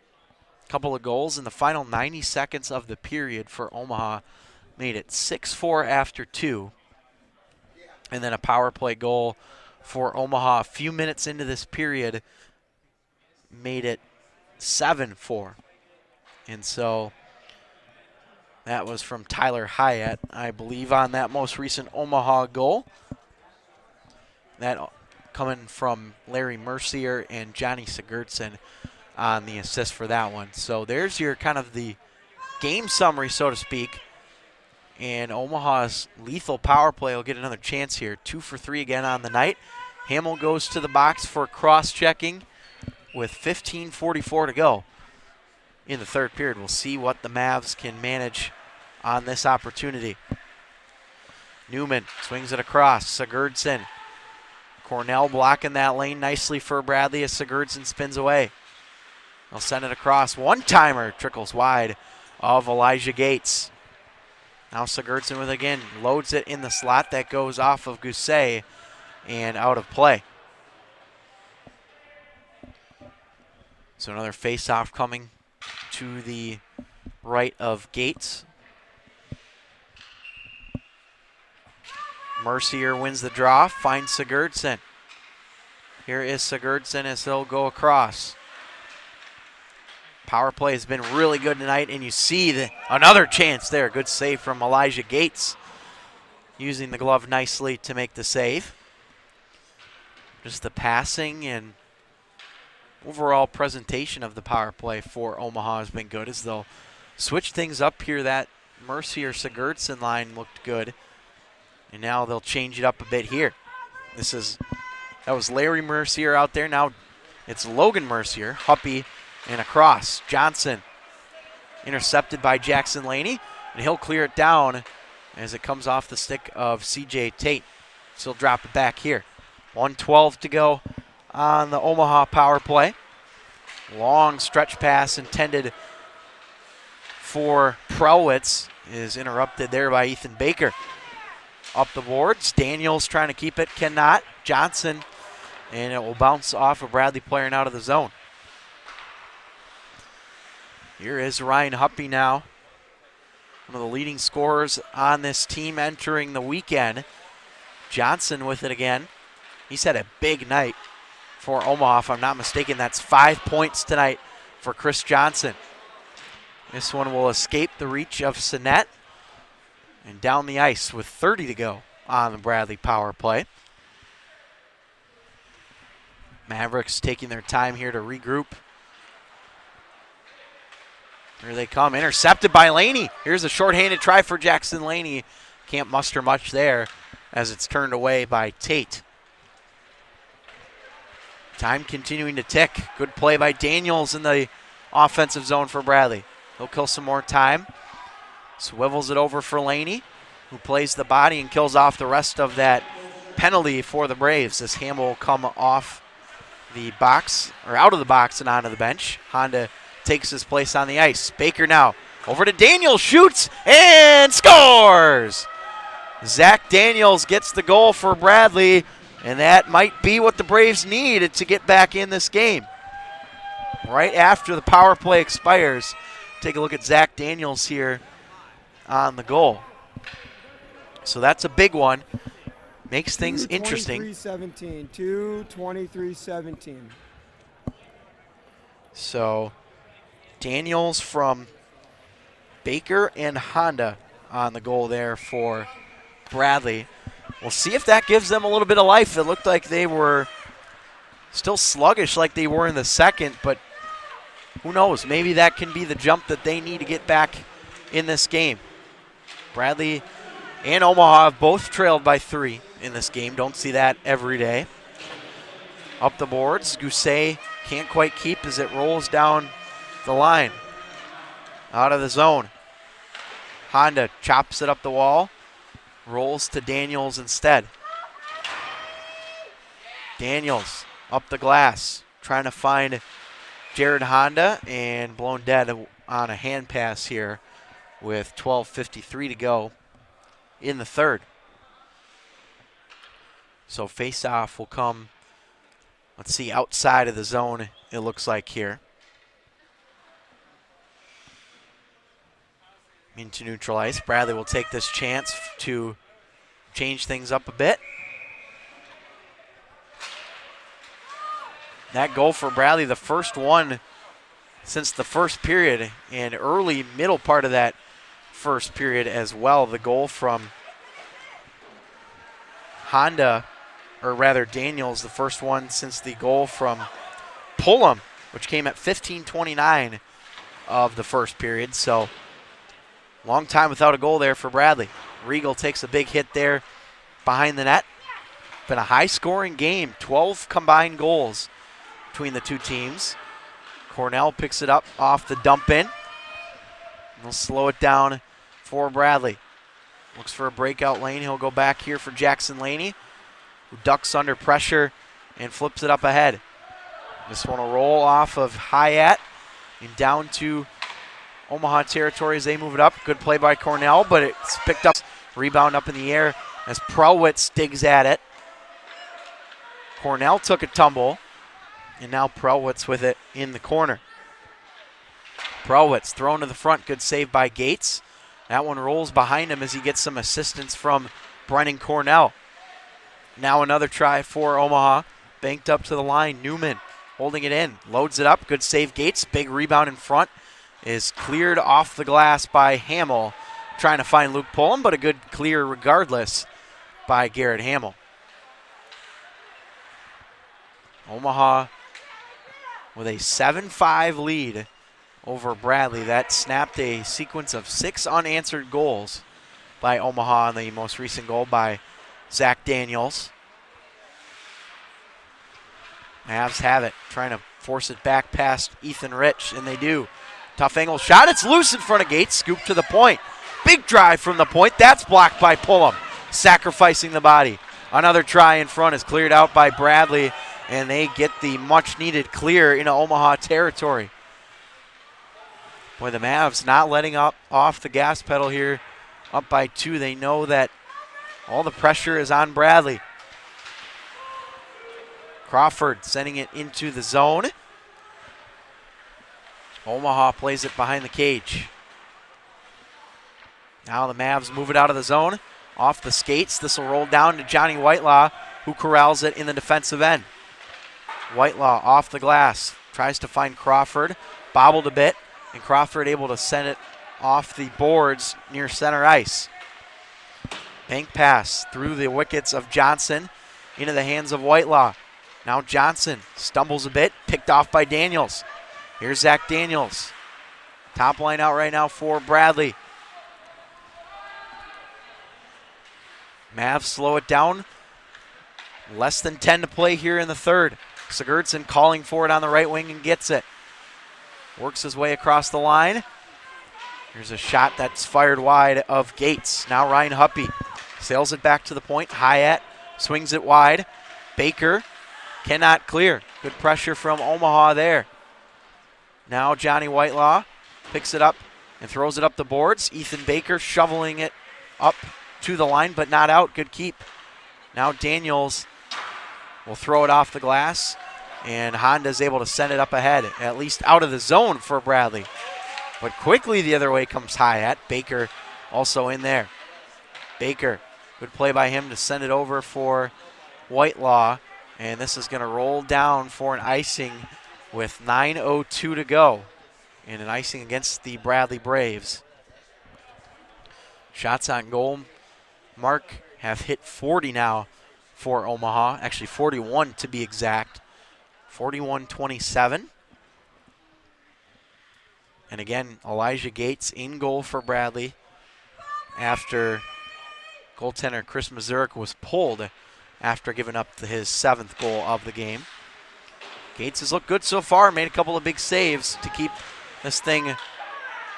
a couple of goals in the final 90 seconds of the period for Omaha made it 6-4 after 2. And then a power play goal for Omaha a few minutes into this period made it 7-4. And so that was from Tyler Hyatt, I believe, on that most recent Omaha goal. That coming from Larry Mercier and Johnny Sigurdsson on the assist for that one. So there's your kind of the game summary, so to speak. And Omaha's lethal power play will get another chance here. 2 for 3 again on the night. Hamill goes to the box for cross-checking with 15:44 to go in the third period. We'll see what the Mavs can manage on this opportunity. Newman swings it across. Sigurdsson. Cornell blocking that lane nicely for Bradley as Sigurdsson spins away. They'll send it across. One-timer trickles wide of Elijah Gates. Now Sigurdsson with it again. Loads it in the slot. That goes off of Gousset and out of play. So another face-off coming to the right of Gates. Mercier wins the draw, finds Sigurdsson. Here is Sigurdsson as he'll go across. Power play has been really good tonight, and you see another chance there. Good save from Elijah Gates, using the glove nicely to make the save. Just the passing and overall presentation of the power play for Omaha has been good as they'll switch things up here. That Mercier-Sigurdsson line looked good, and now they'll change it up a bit here. That was Larry Mercier out there. Now it's Logan Mercier, Huppy, and across. Johnson intercepted by Jackson Laney, and he'll clear it down as it comes off the stick of C.J. Tate. So he'll drop it back here. 1:12 to go on the Omaha power play. Long stretch pass intended for Prelwitz is interrupted there by Ethan Baker. Up the boards, Daniels trying to keep it, cannot. Johnson, and it will bounce off a Bradley player and out of the zone. Here is Ryan Huppy now, one of the leading scorers on this team entering the weekend. Johnson with it again. He's had a big night for Omaha, if I'm not mistaken. That's 5 points tonight for Chris Johnson. This one will escape the reach of Sinet and down the ice with 30 to go on the Bradley power play. Mavericks taking their time here to regroup. Here they come, intercepted by Laney. Here's a shorthanded try for Jackson Laney. Can't muster much there as it's turned away by Tate. Time continuing to tick. Good play by Daniels in the offensive zone for Bradley. He'll kill some more time. Swivels it over for Laney, who plays the body and kills off the rest of that penalty for the Braves as Hamill will come off the box, or out of the box and onto the bench. Honda takes his place on the ice. Baker now over to Daniels, shoots and scores! Zach Daniels gets the goal for Bradley, and that might be what the Braves needed to get back in this game. Right after the power play expires, take a look at Zach Daniels here on the goal. So that's a big one. Makes things interesting.
23-17, 2-23-17.
So Daniels from Baker and Honda on the goal there for Bradley. We'll see if that gives them a little bit of life. It looked like they were still sluggish like they were in the second, but who knows? Maybe that can be the jump that they need to get back in this game. Bradley and Omaha have both trailed by 3 in this game. Don't see that every day. Up the boards, Gousset can't quite keep as it rolls down the line. Out of the zone. Honda chops it up the wall. Rolls to Daniels instead. Daniels up the glass, trying to find Jared Honda, and blown dead on a hand pass here with 12:53 to go in the third. So face-off will come, let's see, outside of the zone, it looks like here. Into neutral ice. Bradley will take this chance to change things up a bit. That goal for Bradley, the first one since the first period, and early middle part of that first period as well. The goal from Honda, or rather Daniels, the first one since the goal from Pullum, which came at 15:29 of the first period. So long time without a goal there for Bradley. Regal takes a big hit there behind the net. Been a high-scoring game, 12 combined goals between the two teams. Cornell picks it up off the dump in. They'll slow it down for Bradley. Looks for a breakout lane. He'll go back here for Jackson Laney, who ducks under pressure and flips it up ahead. This one will roll off of Hyatt and down to Omaha territory as they move it up. Good play by Cornell, but it's picked up. Rebound up in the air as Prelwitz digs at it. Cornell took a tumble, and now Prelwitz with it in the corner. Prelwitz thrown to the front. Good save by Gates. That one rolls behind him as he gets some assistance from Brennan Cornell. Now another try for Omaha. Banked up to the line. Newman holding it in. Loads it up. Good save, Gates. Big rebound in front. Is cleared off the glass by Hamill. Trying to find Luke Pullum, but a good clear regardless by Garrett Hamill. Omaha with a 7-5 lead over Bradley. That snapped a sequence of 6 unanswered goals by Omaha, and the most recent goal by Zach Daniels. Mavs have it, trying to force it back past Ethan Rich, and they do. Tough angle shot, it's loose in front of Gates, scoop to the point. Big drive from the point, that's blocked by Pullum, sacrificing the body. Another try in front is cleared out by Bradley, and they get the much-needed clear into Omaha territory. Boy, the Mavs not letting up off the gas pedal here, up by 2. They know that all the pressure is on Bradley. Crawford sending it into the zone. Omaha plays it behind the cage. Now the Mavs move it out of the zone, off the skates. This will roll down to Johnny Whitelaw, who corrals it in the defensive end. Whitelaw off the glass, tries to find Crawford, bobbled a bit, and Crawford able to send it off the boards near center ice. Bank pass through the wickets of Johnson into the hands of Whitelaw. Now Johnson stumbles a bit, picked off by Daniels. Here's Zach Daniels. Top line out right now for Bradley. Mavs slow it down. Less than 10 to play here in the third. Sigurdsson calling for it on the right wing and gets it. Works his way across the line. Here's a shot that's fired wide of Gates. Now Ryan Huppy sails it back to the point. Hyatt swings it wide. Baker cannot clear. Good pressure from Omaha there. Now Johnny Whitelaw picks it up and throws it up the boards. Ethan Baker shoveling it up to the line, but not out. Good keep. Now Daniels will throw it off the glass, and Honda's able to send it up ahead, at least out of the zone for Bradley. But quickly the other way comes Hyatt. Baker also in there. Baker, good play by him to send it over for Whitelaw, and this is going to roll down for an icing with 9:02 to go, and an icing against the Bradley Braves. Shots on goal mark have hit 40 now for Omaha, actually 41 to be exact, 41-27. And again, Elijah Gates in goal for Bradley after goaltender Chris Mazurek was pulled after giving up his 7th goal of the game. Gates has looked good so far, made a couple of big saves to keep this thing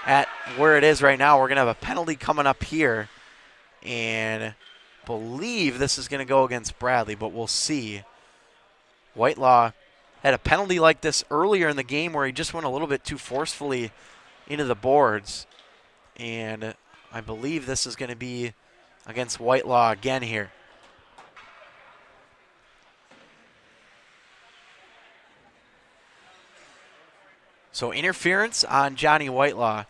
at where it is right now. We're going to have a penalty coming up here, and believe this is going to go against Bradley, but we'll see. Whitelaw had a penalty like this earlier in the game where he just went a little bit too forcefully into the boards. And I believe this is going to be against Whitelaw again here. So interference on Johnny Whitelaw,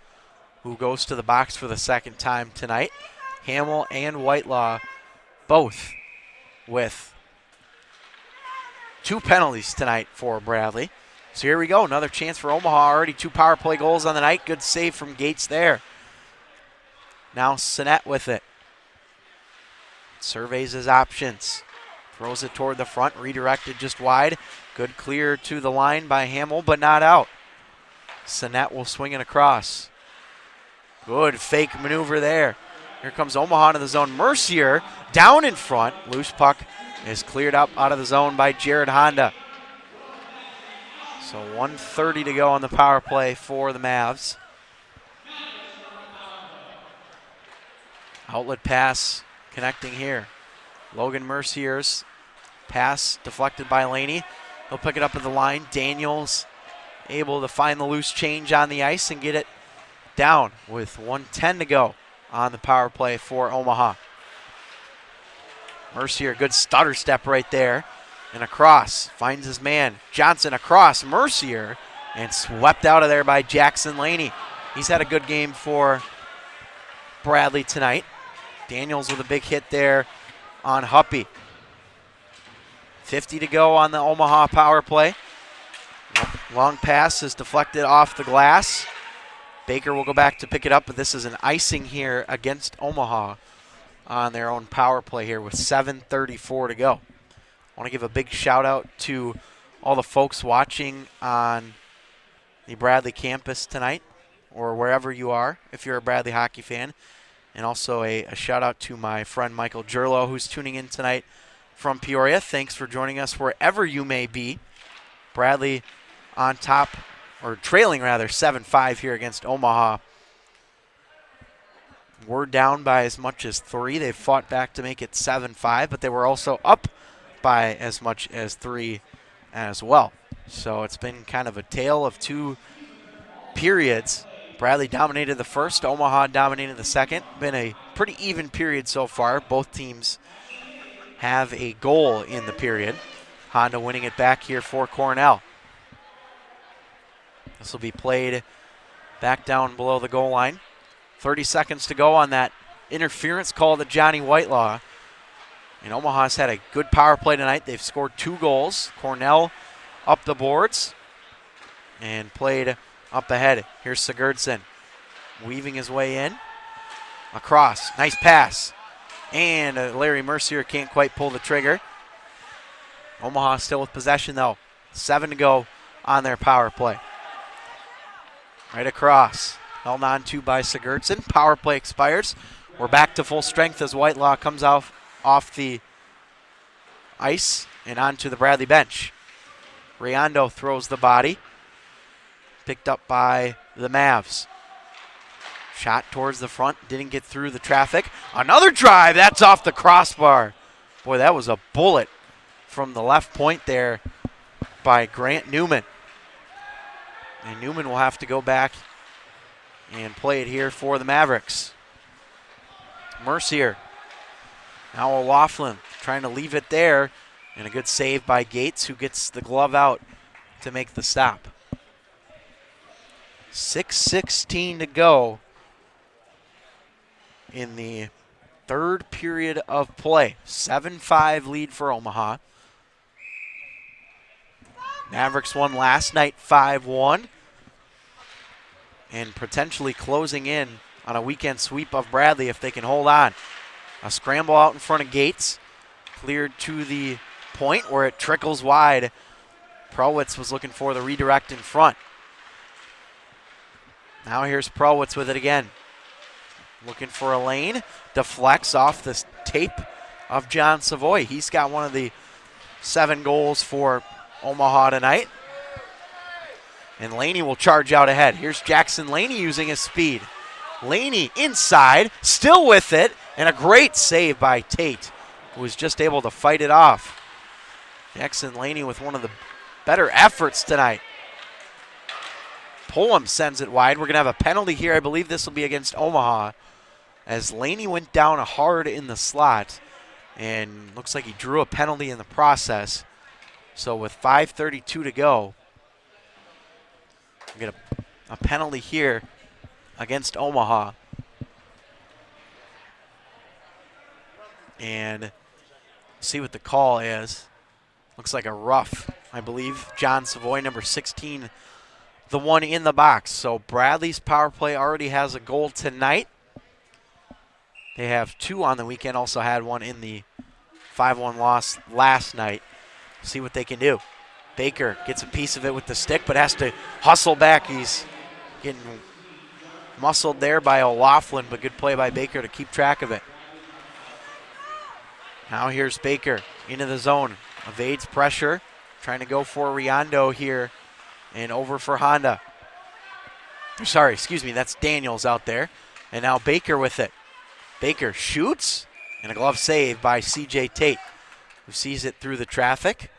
who goes to the box for the second time tonight. Hamill and Whitelaw both with 2 penalties tonight for Bradley. So here we go, another chance for Omaha. Already 2 power play goals on the night. Good save from Gates there. Now Sinet with it. Surveys his options. Throws it toward the front, redirected just wide. Good clear to the line by Hamill, but not out. Sinet will swing it across. Good fake maneuver there. Here comes Omaha into the zone. Mercier down in front. Loose puck is cleared up out of the zone by Jared Honda. So 1:30 to go on the power play for the Mavs. Outlet pass connecting here. Logan Mercier's pass deflected by Laney. He'll pick it up at the line. Daniels able to find the loose change on the ice and get it down with 1:10 to go on the power play for Omaha. Mercier, good stutter step right there. And across, finds his man. Johnson across, Mercier, and swept out of there by Jackson Laney. He's had a good game for Bradley tonight. Daniels with a big hit there on Huppy. 50 to go on the Omaha power play. Long pass is deflected off the glass. Baker will go back to pick it up, but this is an icing here against Omaha on their own power play here with 7:34 to go. I want to give a big shout out to all the folks watching on the Bradley campus tonight, or wherever you are if you're a Bradley hockey fan. And also a shout out to my friend Michael Gerlo, who's tuning in tonight from Peoria. Thanks for joining us wherever you may be. Bradley on top, or trailing rather, 7-5 here against Omaha. We're down by as much as 3. They fought back to make it 7-5, but they were also up by as much as 3 as well. So it's been kind of a tale of 2 periods. Bradley dominated the first, Omaha dominated the second. Been a pretty even period so far. Both teams have a goal in the period. Honda winning it back here for Cornell. This will be played back down below the goal line. 30 seconds to go on that interference call to Johnny Whitelaw. And Omaha's had a good power play tonight. They've scored 2 goals. Cornell up the boards and played up ahead. Here's Sigurdsson weaving his way in. Across. Nice pass. And Larry Mercier can't quite pull the trigger. Omaha still with possession, though. 7 to go on their power play. Right across. Held on to by Sigurdsson. Power play expires. We're back to full strength as Whitelaw comes off the ice and onto the Bradley bench. Riondo throws the body. Picked up by the Mavs. Shot towards the front. Didn't get through the traffic. Another drive. That's off the crossbar. Boy, that was a bullet from the left point there by Grant Newman. And Newman will have to go back and play it here for the Mavericks. Mercier. Now O'Loughlin trying to leave it there. And a good save by Gates, who gets the glove out to make the stop. 6:16 to go in the third period of play. 7-5 lead for Omaha. Mavericks won last night 5-1. And potentially closing in on a weekend sweep of Bradley if they can hold on. A scramble out in front of Gates. Cleared to the point where it trickles wide. Prowitz was looking for the redirect in front. Now here's Prowitz with it again. Looking for a lane. Deflects off the tape of John Savoy. He's got one of the 7 goals for Omaha tonight. And Laney will charge out ahead. Here's Jackson Laney using his speed. Laney inside, still with it, and a great save by Tate, who was just able to fight it off. Jackson Laney with one of the
better efforts tonight. Pullum sends it wide. We're going to have a penalty here. I believe this will be against Omaha, as Laney went down hard in the slot, and looks like he drew a penalty in the process. So with 5:32 to go, we get a penalty here against Omaha. And see what the call is. Looks like a rough, I believe. John Savoy, number 16, the one in the box. So Bradley's power play already has a goal tonight. They have 2 on the weekend, also had one in the 5-1 loss last night. See what they can do. Baker gets a piece of it with the stick, but has to hustle back. He's getting muscled there by O'Laughlin, but good play by Baker to keep track of it. Now here's Baker into the zone. Evades pressure. Trying to go for Riondo here. And over for Honda. Sorry, excuse me, that's Daniels out there. And now Baker with it. Baker shoots. And a glove save by C.J. Tate, who sees it through the traffic.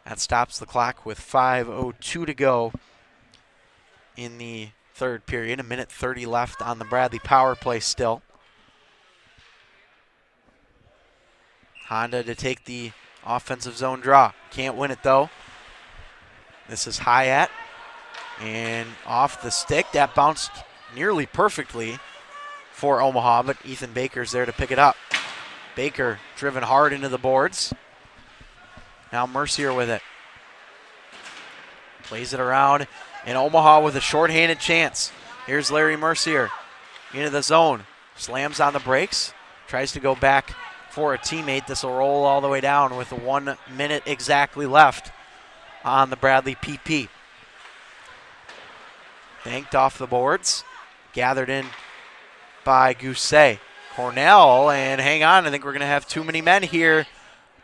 That stops the clock with 5:02 to go in the third period. 1:30 left on the Bradley power play still. Honda to take the offensive zone draw. Can't win it though. This is Hyatt. And off the stick. That bounced nearly perfectly for Omaha, but Ethan Baker's there to pick it up. Baker driven hard into the boards. Now Mercier with it. Plays it around, and Omaha with a shorthanded chance. Here's Larry Mercier into the zone. Slams on the brakes. Tries to go back for a teammate. This will roll all the way down with 1 minute exactly left on the Bradley PP. Banked off the boards. Gathered in by Gousset. Cornell, and hang on, I think we're going to have too many men here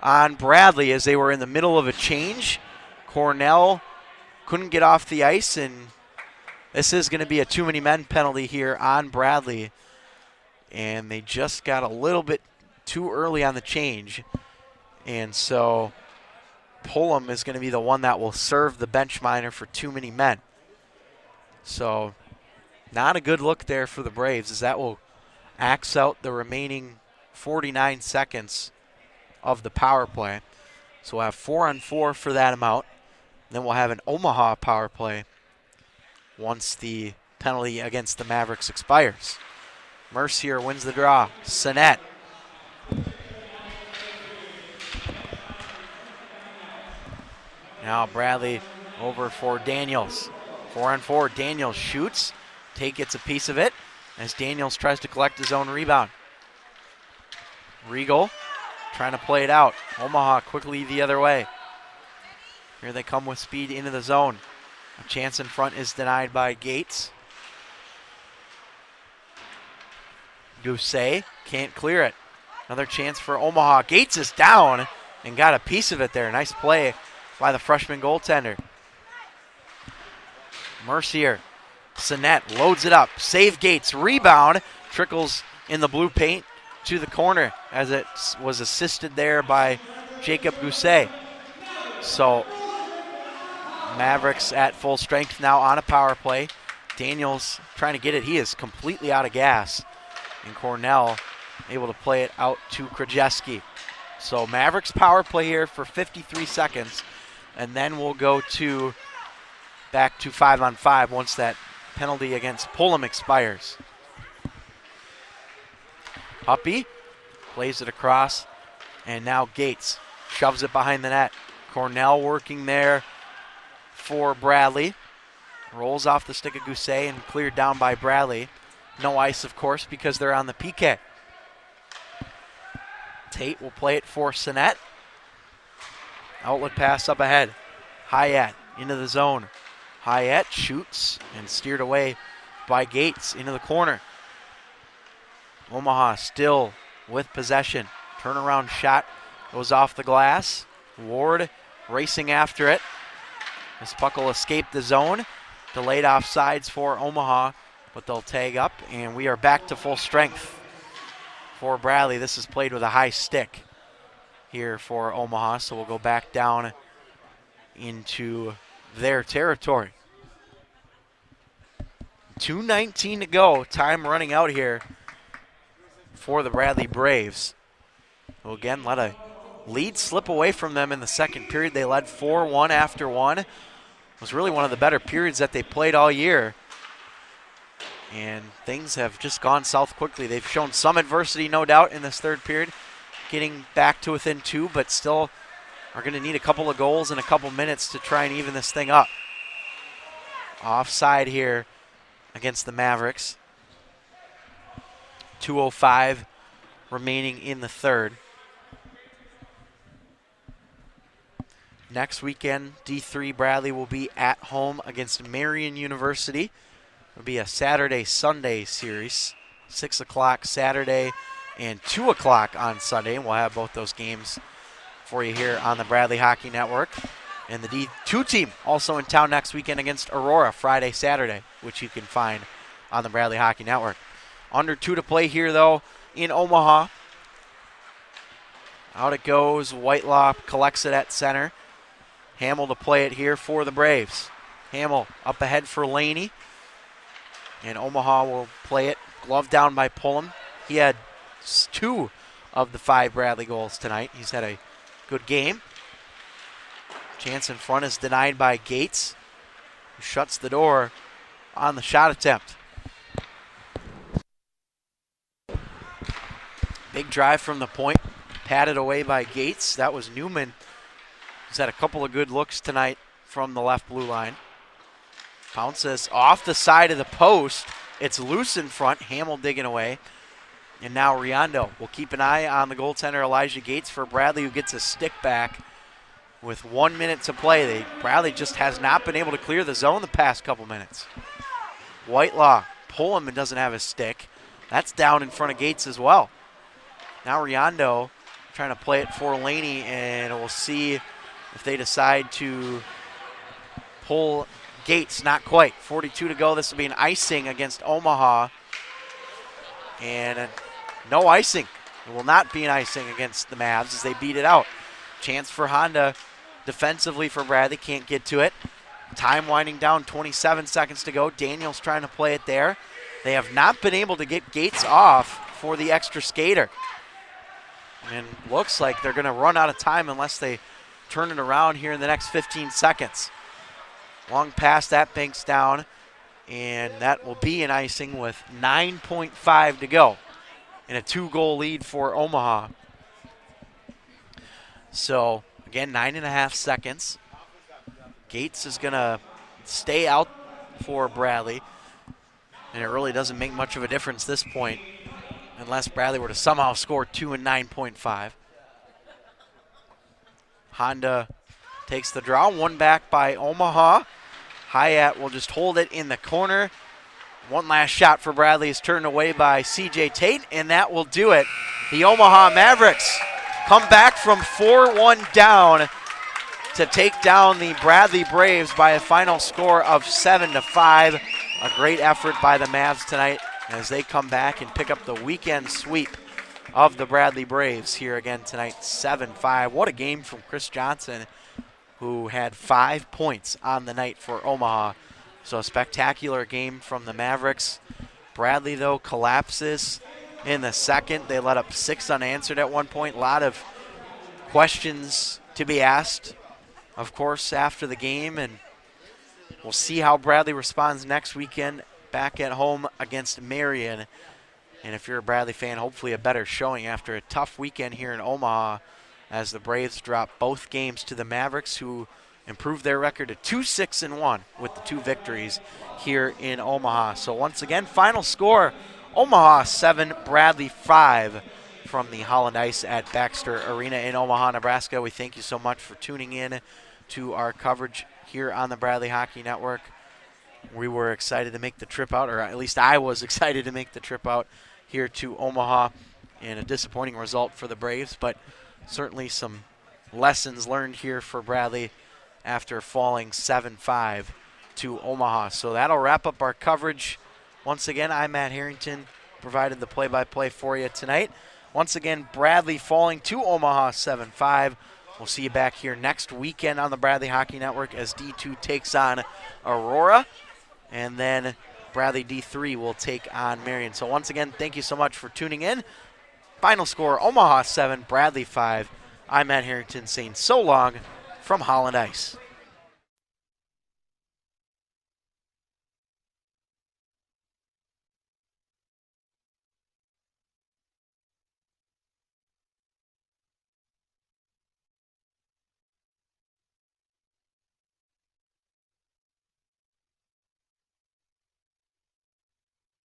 on Bradley as they were in the middle of a change. Cornell couldn't get off the ice, and this is going to be a too many men penalty here on Bradley. And they just got a little bit too early on the change. And so Pullum is going to be the one that will serve the bench minor for too many men. So not a good look there for the Braves, as that will axe out the remaining 49 seconds of the power play. So we'll have 4-on-4 for that amount. Then we'll have an Omaha power play once the penalty against the Mavericks expires. Mercier wins the draw. Sinet. Now Bradley over for Daniels. 4-on-4. Daniels shoots. Tate gets a piece of it as Daniels tries to collect his own rebound. Regal trying to play it out. Omaha quickly the other way. Here they come with speed into the zone. A chance in front is denied by Gates. Gousset can't clear it. Another chance for Omaha. Gates is down and got a piece of it there. Nice play by the freshman goaltender. Mercier. Sinet loads it up. Save Gates. Rebound. Trickles in the blue paint to the corner as it was assisted there by Jacob Gousset. So Mavericks at full strength now on a power play. Daniels trying to get it. He is completely out of gas. And Cornell able to play it out to Krajewski. So Mavericks power play here for 53 seconds. And then we'll go to back to 5-on-5 once that penalty against Pullum expires. Huppy plays it across, and now Gates shoves it behind the net. Cornell working there for Bradley. Rolls off the stick of Gousset and cleared down by Bradley. No ice, of course, because they're on the PK. Tate will play it for Sinet. Outlet pass up ahead. Hyatt into the zone. Hyatt shoots and steered away by Gates into the corner. Omaha still with possession. Turnaround shot goes off the glass. Ward racing after it. This puck will escape the zone. Delayed offsides for Omaha, but they'll tag up, and we are back to full strength for Bradley. This is played with a high stick here for Omaha, so we'll go back down into their territory. 2:19 to go. Time running out here for the Bradley Braves. Who again let a lead slip away from them in the second period. They led 4-1 after one. It was really one of the better periods that they played all year. And things have just gone south quickly. They've shown some adversity, no doubt, in this third period, getting back to within two, but still are going to need a couple of goals in a couple minutes to try and even this thing up. Offside here against the Mavericks. 2:05 remaining in the third. Next weekend, D3 Bradley will be at home against Marion University. It'll be a Saturday-Sunday series, 6 o'clock Saturday and 2 o'clock on Sunday. And we'll have both those games for you here on the Bradley Hockey Network. And the D2 team also in town next weekend against Aurora, Friday, Saturday, which you can find on the Bradley Hockey Network. Under 2 to play here, though, in Omaha. Out it goes. Whitelaw collects it at center. Hamill to play it here for the Braves. Hamill up ahead for Laney. And Omaha will play it. Glove down by Pullum. He had 2 of the 5 Bradley goals tonight. He's had a good game. Chance in front is denied by Gates, who shuts the door on the shot attempt. Big drive from the point, patted away by Gates. That was Newman. He's had a couple of good looks tonight from the left blue line. Bounces off the side of the post. It's loose in front. Hamill digging away. And now Riondo will keep an eye on the goaltender Elijah Gates for Bradley, who gets a stick back with 1 minute to play. Bradley just has not been able to clear the zone the past couple minutes. Whitelaw, Pullum and doesn't have his stick. That's down in front of Gates as well. Now Riondo trying to play it for Laney, and we'll see if they decide to pull Gates. Not quite. 42 to go. This will be an icing against Omaha. And no icing. It will not be an icing against the Mavs as they beat it out. Chance for Honda defensively for Bradley. Can't get to it. Time winding down. 27 seconds to go. Daniels trying to play it there. They have not been able to get Gates off for the extra skater. And looks like they're going to run out of time unless they turn it around here in the next 15 seconds. Long pass, that banks down. And that will be an icing with 9.5 to go. And a 2-goal lead for Omaha. So, again, 9.5 seconds. Gates is going to stay out for Bradley. And it really doesn't make much of a difference this point unless Bradley were to somehow score 2 and 9.5. Honda takes the draw. 1 back by Omaha. Hyatt will just hold it in the corner. One last shot for Bradley is turned away by C.J. Tate, and that will do it. The Omaha Mavericks come back from 4-1 down to take down the Bradley Braves by a final score of 7-5. A great effort by the Mavs tonight as they come back and pick up the weekend sweep of the Bradley Braves here again tonight, 7-5. What a game from Chris Johnson, who had 5 points on the night for Omaha. So a spectacular game from the Mavericks. Bradley, though, collapses in the second. They let up 6 unanswered at one point. A lot of questions to be asked, of course, after the game. And we'll see how Bradley responds next weekend back at home against Marion. And if you're a Bradley fan, hopefully a better showing after a tough weekend here in Omaha as the Braves drop both games to the Mavericks, who improved their record to 2-6-1 with the 2 victories here in Omaha. So once again, final score, Omaha 7, Bradley 5 from the Holland Ice at Baxter Arena in Omaha, Nebraska. We thank you so much for tuning in to our coverage here on the Bradley Hockey Network. We were excited to make the trip out, or at least I was excited to make the trip out here to Omaha, and a disappointing result for the Braves, but certainly some lessons learned here for Bradley after falling 7-5 to Omaha. So that'll wrap up our coverage. Once again, I'm Matt Harrington, provided the play-by-play for you tonight. Once again, Bradley falling to Omaha 7-5. We'll see you back here next weekend on the Bradley Hockey Network as D2 takes on Aurora. And then Bradley D3 will take on Marion. So once again, thank you so much for tuning in. Final score, Omaha 7, Bradley 5. I'm Matt Harrington saying so long from Holland Ice.